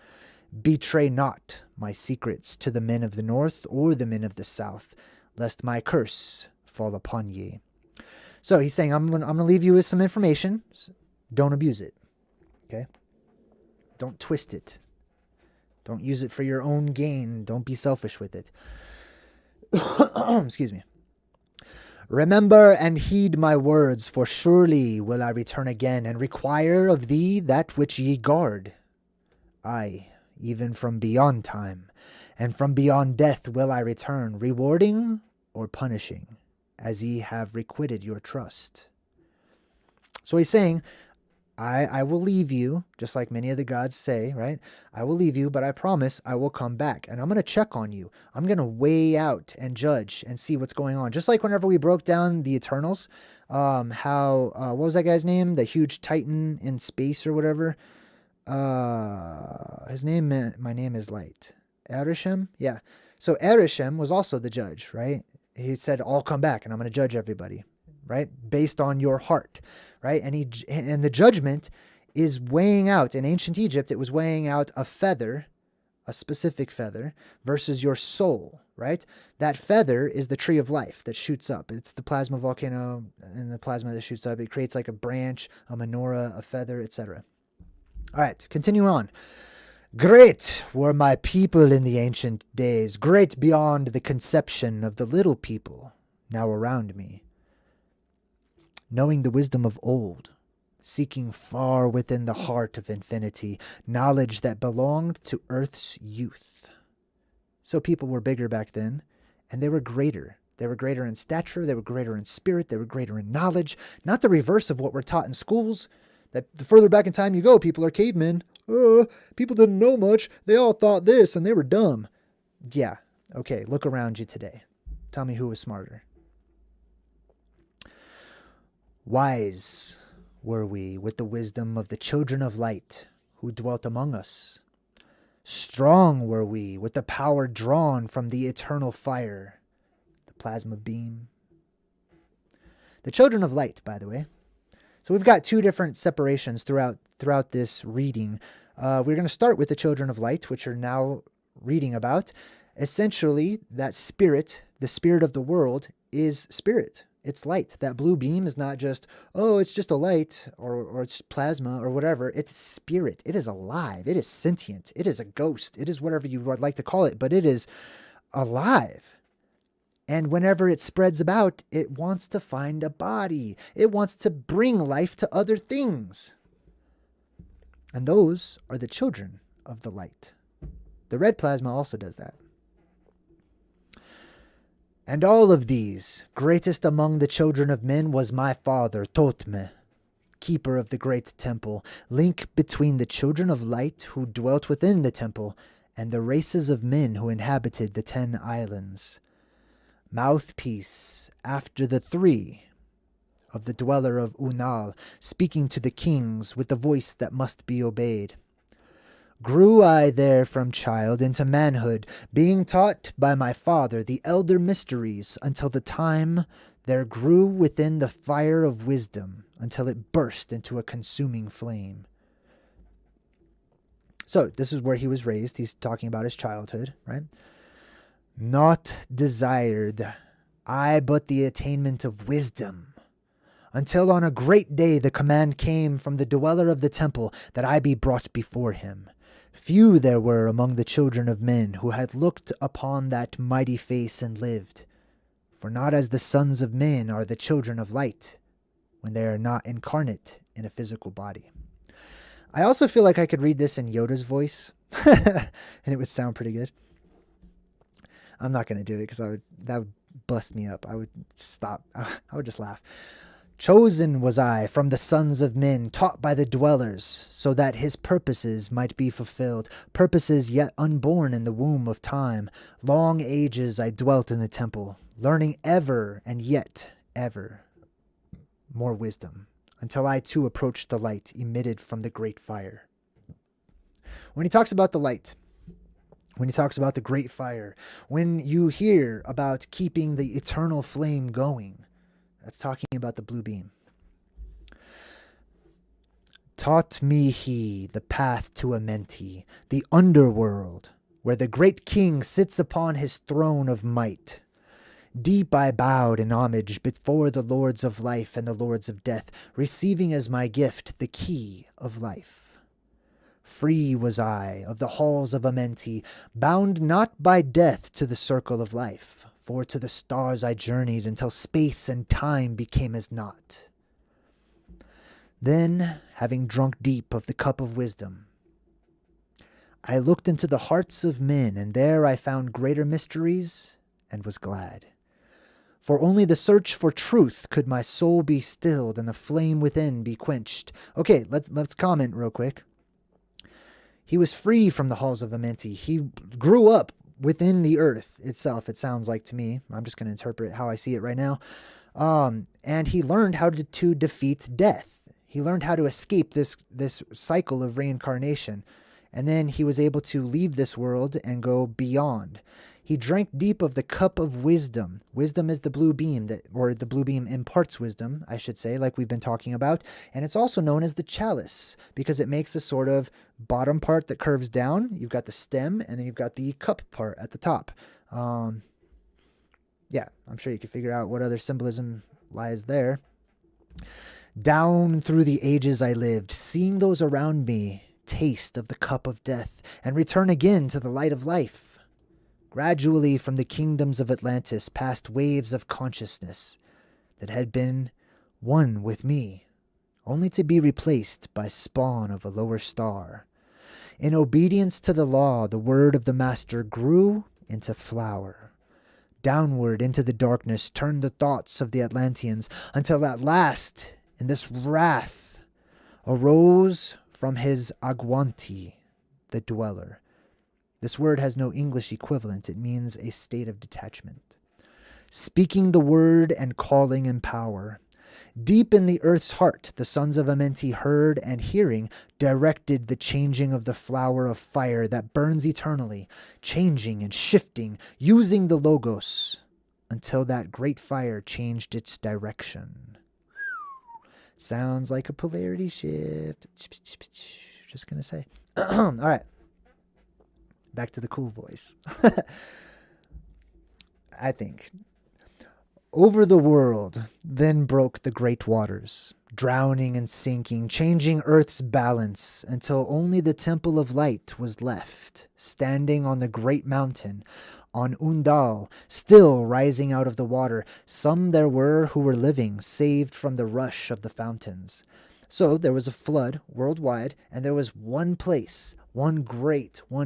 Betray not my secrets to the men of the north or the men of the south, lest my curse fall upon ye. So he's saying, I'm going to leave you with some information. Don't abuse it. Okay? Don't twist it. Don't use it for your own gain. Don't be selfish with it. Excuse me. Remember and heed my words, for surely will I return again and require of thee that which ye guard. Aye, even from beyond time, and from beyond death will I return, rewarding or punishing, as ye have requited your trust. So he's saying, I will leave you, just like many of the gods say, right? I will leave you, but I promise I will come back. And I'm going to check on you. I'm going to weigh out and judge and see what's going on. Just like whenever we broke down the Eternals, what was that guy's name? The huge titan in space or whatever. His name, my name is Light. Arishem? Yeah. So Arishem was also the judge, right? He said, I'll come back and I'm going to judge everybody, right? Based on your heart, right? And the judgment is weighing out. In ancient Egypt, it was weighing out a feather, a specific feather, versus your soul, right? That feather is the tree of life that shoots up. It's the plasma volcano and the plasma that shoots up. It creates like a branch, a menorah, a feather, etc. All right, continue on. Great were my people in the ancient days, great beyond the conception of the little people now around me. Knowing the wisdom of old, seeking far within the heart of infinity, knowledge that belonged to earth's youth. So people were bigger back then, and they were greater. They were greater in stature, they were greater in spirit, they were greater in knowledge, not the reverse of what we're taught in schools, that the further back in time you go, people are cavemen. People didn't know much, they all thought this, and they were dumb. Yeah, okay, look around you today. Tell me who was smarter. Wise were we with the wisdom of the children of light who dwelt among us. Strong were we with the power drawn from the eternal fire, the plasma beam. The children of light, by the way. So we've got two different separations throughout this reading. We're going to start with the children of light, which are now reading about. Essentially, that spirit, the spirit of the world, is spirit. It's light. That blue beam is not just, it's just a light or it's plasma or whatever. It's spirit. It is alive. It is sentient. It is a ghost. It is whatever you would like to call it, but it is alive. And whenever it spreads about, it wants to find a body. It wants to bring life to other things. And those are the children of the light. The red plasma also does that. And all of these, greatest among the children of men, was my father, Thotme, keeper of the great temple, link between the children of light who dwelt within the temple and the races of men who inhabited the 10 islands. Mouthpiece after the 3 of the dweller of Unal, speaking to the kings with the voice that must be obeyed. Grew I there from child into manhood, being taught by my father the elder mysteries, until the time there grew within the fire of wisdom, until it burst into a consuming flame. So this is where he was raised. He's talking about his childhood, right? Not desired I but the attainment of wisdom, until on a great day the command came from the dweller of the temple that I be brought before him. Few there were among the children of men who had looked upon that mighty face and lived. For not as the sons of men are the children of light, when they are not incarnate in a physical body. I also feel like I could read this in Yoda's voice, and it would sound pretty good. I'm not going to do it because that would bust me up. I would stop. I would just laugh. Chosen was I from the sons of men, taught by the dwellers, so that his purposes might be fulfilled, purposes yet unborn in the womb of time. Long ages I dwelt in the temple, learning ever and yet ever more wisdom, until I too approached the light emitted from the great fire. When he talks about the light, when he talks about the great fire, when you hear about keeping the eternal flame going, that's talking about the blue beam. Taught me he the path to Amenti, the underworld, where the great king sits upon his throne of might. Deep I bowed in homage before the lords of life and the lords of death, receiving as my gift the key of life. Free was I of the halls of Amenti, bound not by death to the circle of life, for to the stars I journeyed until space and time became as naught. Then, having drunk deep of the cup of wisdom, I looked into the hearts of men, and there I found greater mysteries, and was glad. For only the search for truth could my soul be stilled, and the flame within be quenched. Okay, let's comment real quick. He was free from the halls of Amenti. He grew up within the earth itself, it sounds like to me. I'm just going to interpret how I see it right now. And he learned how to defeat death. He learned how to escape this cycle of reincarnation. And then he was able to leave this world and go beyond. He drank deep of the cup of wisdom. Wisdom is the blue beam, or the blue beam imparts wisdom, I should say, like we've been talking about. And it's also known as the chalice because it makes a sort of bottom part that curves down. You've got the stem, and then you've got the cup part at the top. Yeah, I'm sure you can figure out what other symbolism lies there. Down through the ages I lived, seeing those around me taste of the cup of death and return again to the light of life. Gradually from the kingdoms of Atlantis passed waves of consciousness that had been one with me, only to be replaced by spawn of a lower star. In obedience to the law, the word of the master grew into flower. Downward into the darkness turned the thoughts of the Atlanteans, until at last, in this wrath, arose from his aguanti, the dweller. This word has no English equivalent. It means a state of detachment. Speaking the word and calling in power. Deep in the earth's heart, the sons of Amenti heard and hearing directed the changing of the flower of fire that burns eternally, changing and shifting, using the logos, until that great fire changed its direction. Sounds like a polarity shift. Just gonna say. All right. Back to the cool voice. I think. Over the world then broke the great waters, drowning and sinking, changing earth's balance, until only the temple of light was left, standing on the great mountain, on Undal, still rising out of the water. Some there were who were living, saved from the rush of the fountains. So there was a flood worldwide, and there was one place, one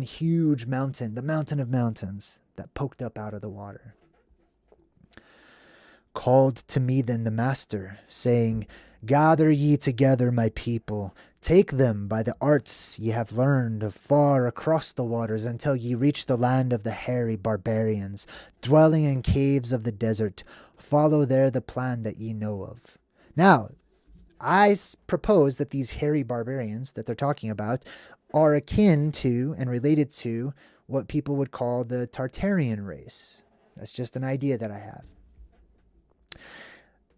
huge mountain, the mountain of mountains, that poked up out of the water. Called to me then the master, saying, Gather ye together, my people, take them by the arts ye have learned of far across the waters, until ye reach the land of the hairy barbarians, dwelling in caves of the desert. Follow there the plan that ye know of. Now, I propose that these hairy barbarians that they're talking about are akin to and related to what people would call the Tartarian race. That's just an idea that I have.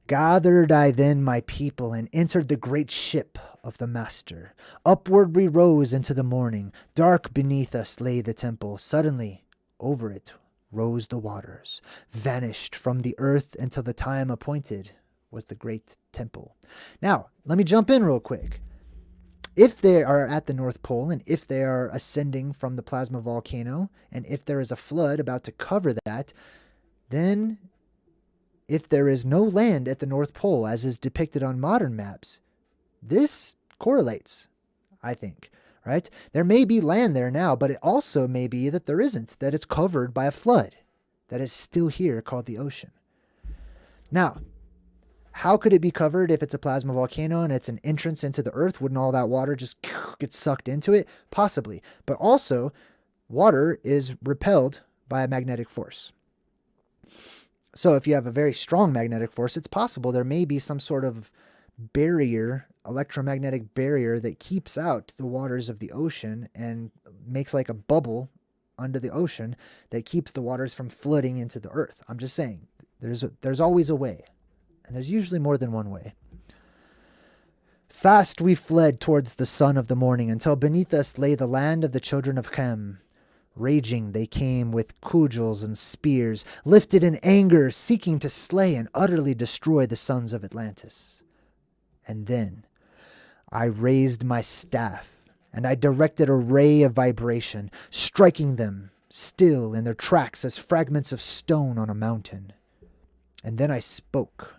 Gathered I then my people and entered the great ship of the master. Upward we rose into the morning. Dark beneath us lay the temple. Suddenly, over it rose the waters, vanished from the earth until the time appointed was the great temple. Now, let me jump in real quick. If they are at the North Pole, and if they are ascending from the Plasma Volcano, and if there is a flood about to cover that, then if there is no land at the North Pole, as is depicted on modern maps, this correlates, I think, right? There may be land there now, but it also may be that there isn't, that it's covered by a flood that is still here called the ocean. Now, how could it be covered if it's a plasma volcano and it's an entrance into the earth? Wouldn't all that water just get sucked into it? Possibly. But also, water is repelled by a magnetic force. So if you have a very strong magnetic force, it's possible there may be some sort of barrier, electromagnetic barrier that keeps out the waters of the ocean and makes like a bubble under the ocean that keeps the waters from flooding into the earth. I'm just saying, there's always a way, and there's usually more than one way. Fast we fled towards the sun of the morning until beneath us lay the land of the children of Chem. Raging they came with cudgels and spears, lifted in anger, seeking to slay and utterly destroy the sons of Atlantis. And then I raised my staff, and I directed a ray of vibration, striking them still in their tracks as fragments of stone on a mountain. And then I spoke.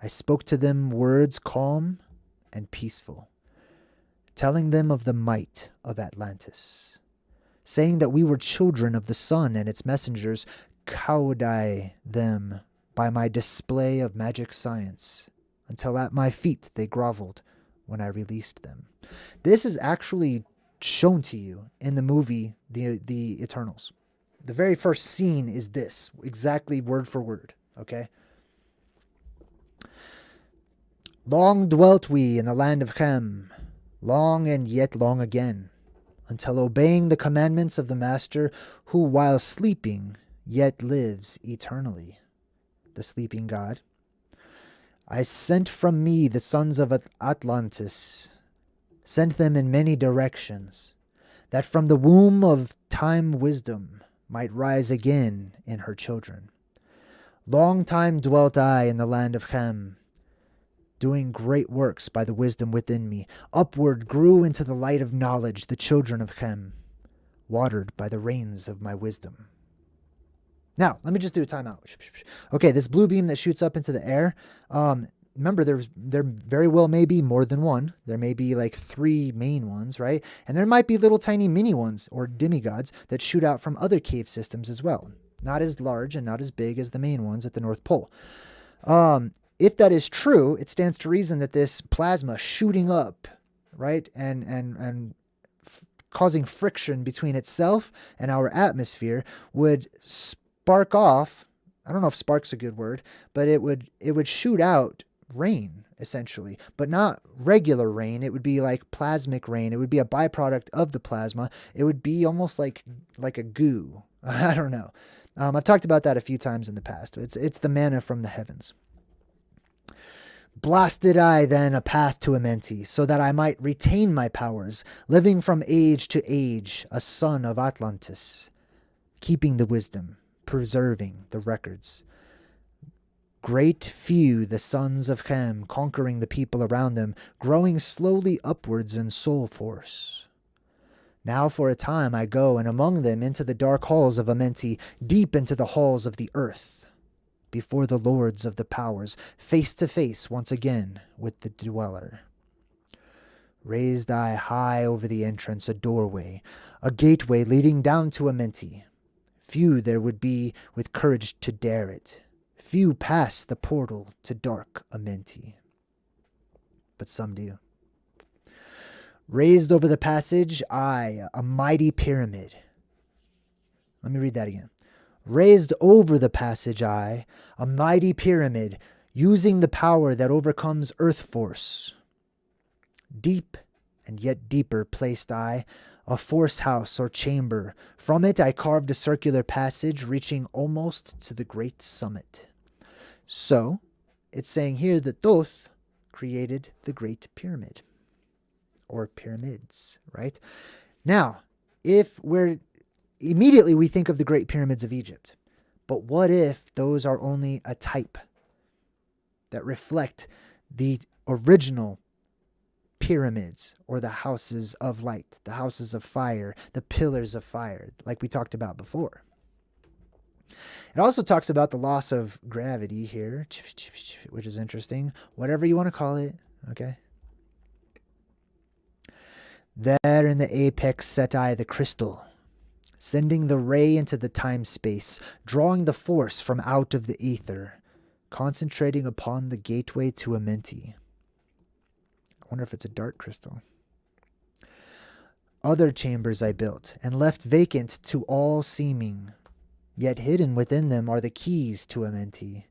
I spoke to them words calm and peaceful, telling them of the might of Atlantis, saying that we were children of the sun and its messengers, cowed I them by my display of magic science, until at my feet they groveled when I released them. This is actually shown to you in the movie, The Eternals. The very first scene is this, exactly word for word, okay? Long dwelt we in the land of Chem, long and yet long again, until obeying the commandments of the Master, who while sleeping yet lives eternally, the sleeping God, I sent from me the sons of Atlantis, sent them in many directions, that from the womb of time wisdom might rise again in her children. Long time dwelt I in the land of Chem, doing great works by the wisdom within me. Upward grew into the light of knowledge the children of Chem, watered by the rains of my wisdom. Now, let me just do a timeout. Okay, this blue beam that shoots up into the air, remember there very well may be more than one. There may be like 3 main ones, right? And there might be little tiny mini ones or demigods that shoot out from other cave systems as well. Not as large and not as big as the main ones at the North Pole. If that is true, it stands to reason that this plasma shooting up, right, and causing friction between itself and our atmosphere would spark off. I don't know if spark's a good word, but it would shoot out rain essentially, but not regular rain. It would be like plasmic rain. It would be a byproduct of the plasma. It would be almost like a goo. I don't know. I've talked about that a few times in the past. It's the manna from the heavens. Blasted I then a path to Amenti, so that I might retain my powers, living from age to age, a son of Atlantis, keeping the wisdom, preserving the records. Great few the sons of Chem, conquering the people around them, growing slowly upwards in soul force. Now for a time I go, and among them into the dark halls of Amenti, deep into the halls of the earth, before the lords of the powers, face to face once again with the dweller. Raised I high over the entrance a doorway, a gateway leading down to Amenti. Few there would be with courage to dare it. Few pass the portal to dark Amenti. But some do. Raised over the passage, I, a mighty pyramid. Let me read that again. Raised over the passage I, a mighty pyramid, using the power that overcomes earth force. Deep and yet deeper placed I, a force house or chamber. From it I carved a circular passage reaching almost to the great summit. So, it's saying here that Thoth created the Great Pyramid. Or pyramids, right? Now, immediately we think of the Great Pyramids of Egypt. But what if those are only a type that reflect the original pyramids, or the houses of light, the houses of fire, the pillars of fire, like we talked about before? It also talks about the loss of gravity here, which is interesting. Whatever you want to call it, okay? There in the apex set I the crystal, sending the ray into the time-space, drawing the force from out of the ether, concentrating upon the gateway to Amenti. I wonder if it's a dark crystal. Other chambers I built, and left vacant to all seeming. yet hidden within them are the keys to Amenti.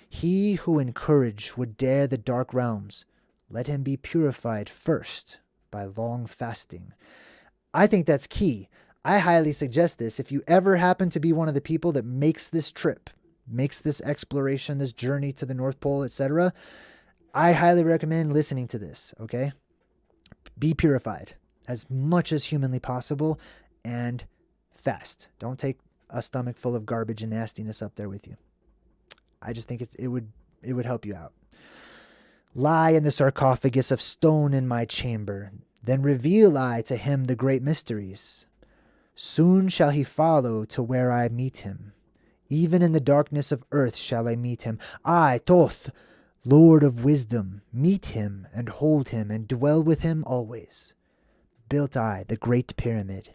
He who in courage would dare the dark realms, let him be purified first by long fasting. I think that's key. I highly suggest this. If you ever happen to be one of the people that makes this trip, makes this exploration, this journey to the North Pole, etc., I highly recommend listening to this, okay? Be purified as much as humanly possible and fast. Don't take a stomach full of garbage and nastiness up there with you. I just think it would help you out. Lie in the sarcophagus of stone in my chamber, then reveal I to him the great mysteries. Soon shall he follow to where I meet him. Even in the darkness of earth shall I meet him. I, Thoth, Lord of wisdom, meet him and hold him and dwell with him always. Built I the great pyramid,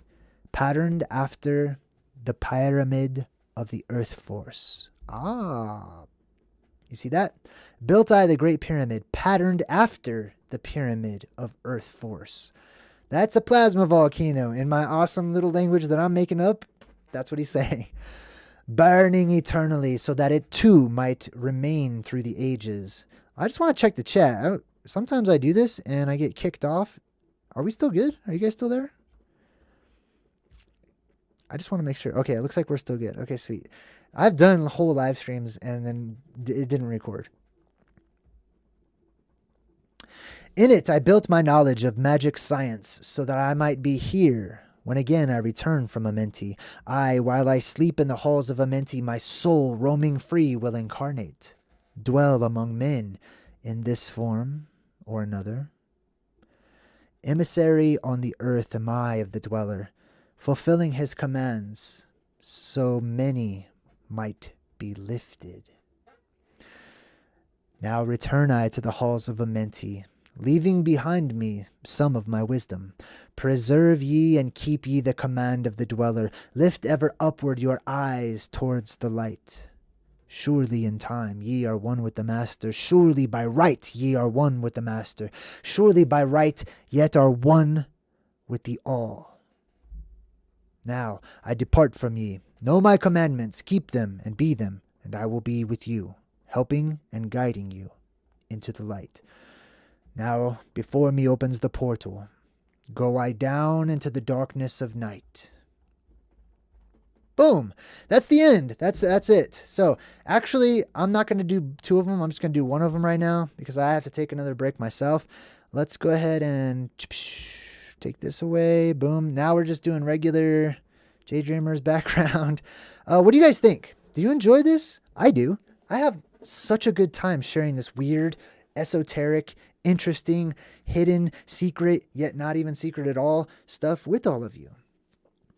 patterned after the pyramid of the earth force. Ah, you see that? Built I the great pyramid, patterned after the pyramid of earth force. That's a plasma volcano in my awesome little language that I'm making up. That's what he's saying. Burning eternally so that it too might remain through the ages. I just want to check the chat. Sometimes I do this and I get kicked off. Are we still good? Are you guys still there? I just want to make sure. Okay, it looks like we're still good. Okay, sweet. I've done whole live streams and then it didn't record. In it, I built my knowledge of magic science so that I might be here when again I return from Amenti. While I sleep in the halls of Amenti, my soul roaming free will incarnate, dwell among men in this form or another. Emissary on the earth am I of the dweller, fulfilling his commands, so many might be lifted. Now return I to the halls of Amenti, leaving behind me some of my wisdom. Preserve ye and keep ye the command of the dweller. Lift ever upward your eyes towards the light. Surely in time ye are one with the Master. Surely by right ye are one with the Master. Surely by right yet are one with the All. Now I depart from ye. Know my commandments, keep them and be them, and I will be with you, helping and guiding you into the light. Now before me opens the portal. Go I down into the darkness of night. Boom. That's the end. That's it. So actually, I'm not going to do two of them. I'm just going to do one of them right now because I have to take another break myself. Let's go ahead and take this away. Boom. Now we're just doing regular J-Dreamer's background. What do you guys think? Do you enjoy this? I do. I have such a good time sharing this weird, esoteric, interesting, hidden, secret, yet not even secret at all stuff with all of you.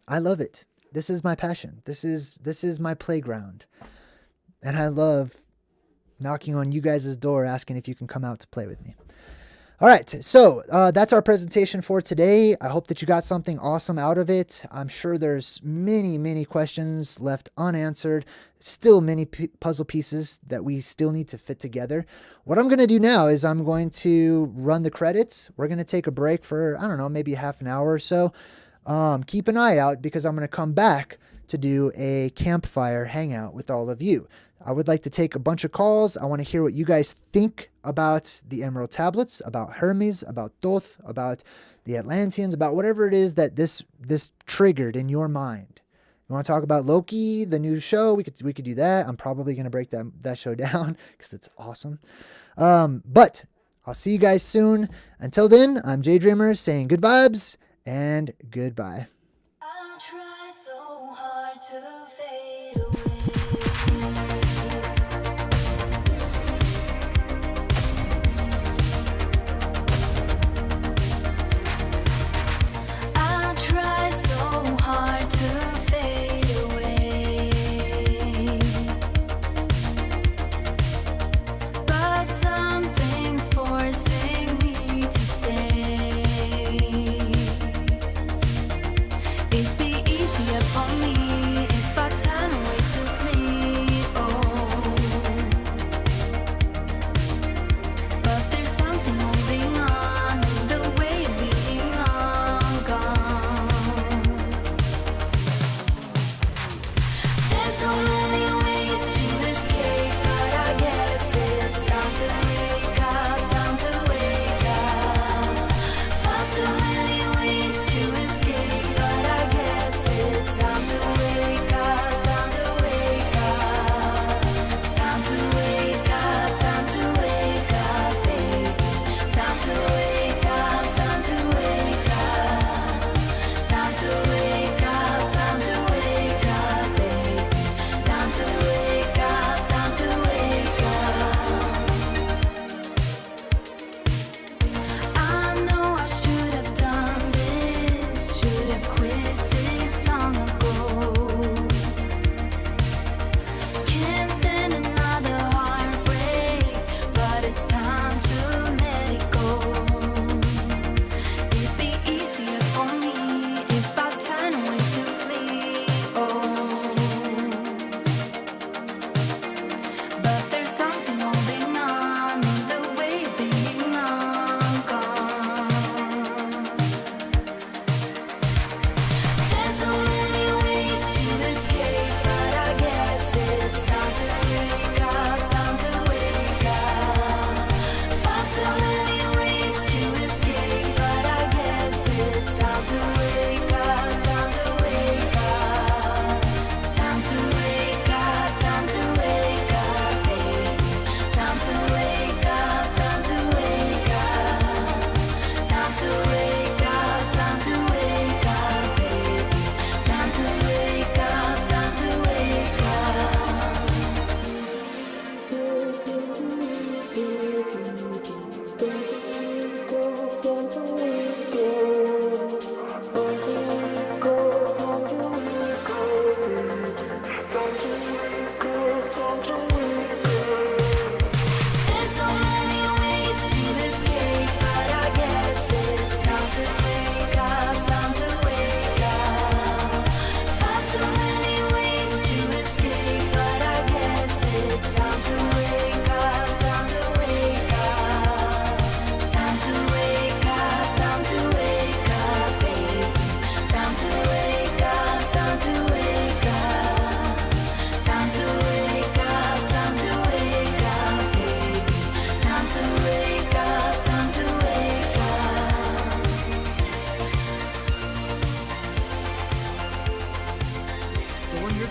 I love it. This is my passion. This is my playground. And I love knocking on you guys' door asking if you can come out to play with me. All right, so that's our presentation for today. I hope that you got something awesome out of it. I'm sure there's many questions left unanswered. Still many puzzle pieces that we still need to fit together. What I'm going to do now is I'm going to run the credits. We're going to take a break for, I don't know, maybe half an hour or so. Keep an eye out because I'm going to come back to do a campfire hangout with all of you. I would like to take a bunch of calls. I want to hear what you guys think about the Emerald Tablets, about Hermes, about Thoth, about the Atlanteans, about whatever it is that this triggered in your mind. You want to talk about Loki, the new show? We could do that. I'm probably going to break that show down because it's awesome. But I'll see you guys soon. Until then, I'm J Dreamer saying good vibes and goodbye. I'll try so hard to fade away. I'll try so hard to fade away. But something's forcing me to stay.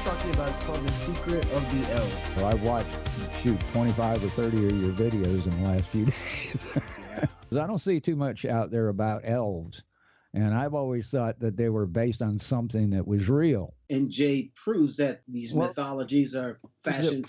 talking about is called The Secret of the Elves. So I've watched, 25 or 30 of your videos in the last few days. Yeah. 'Cause I don't see too much out there about elves. And I've always thought that they were based on something that was real. And Jay proves that these mythologies are fashioned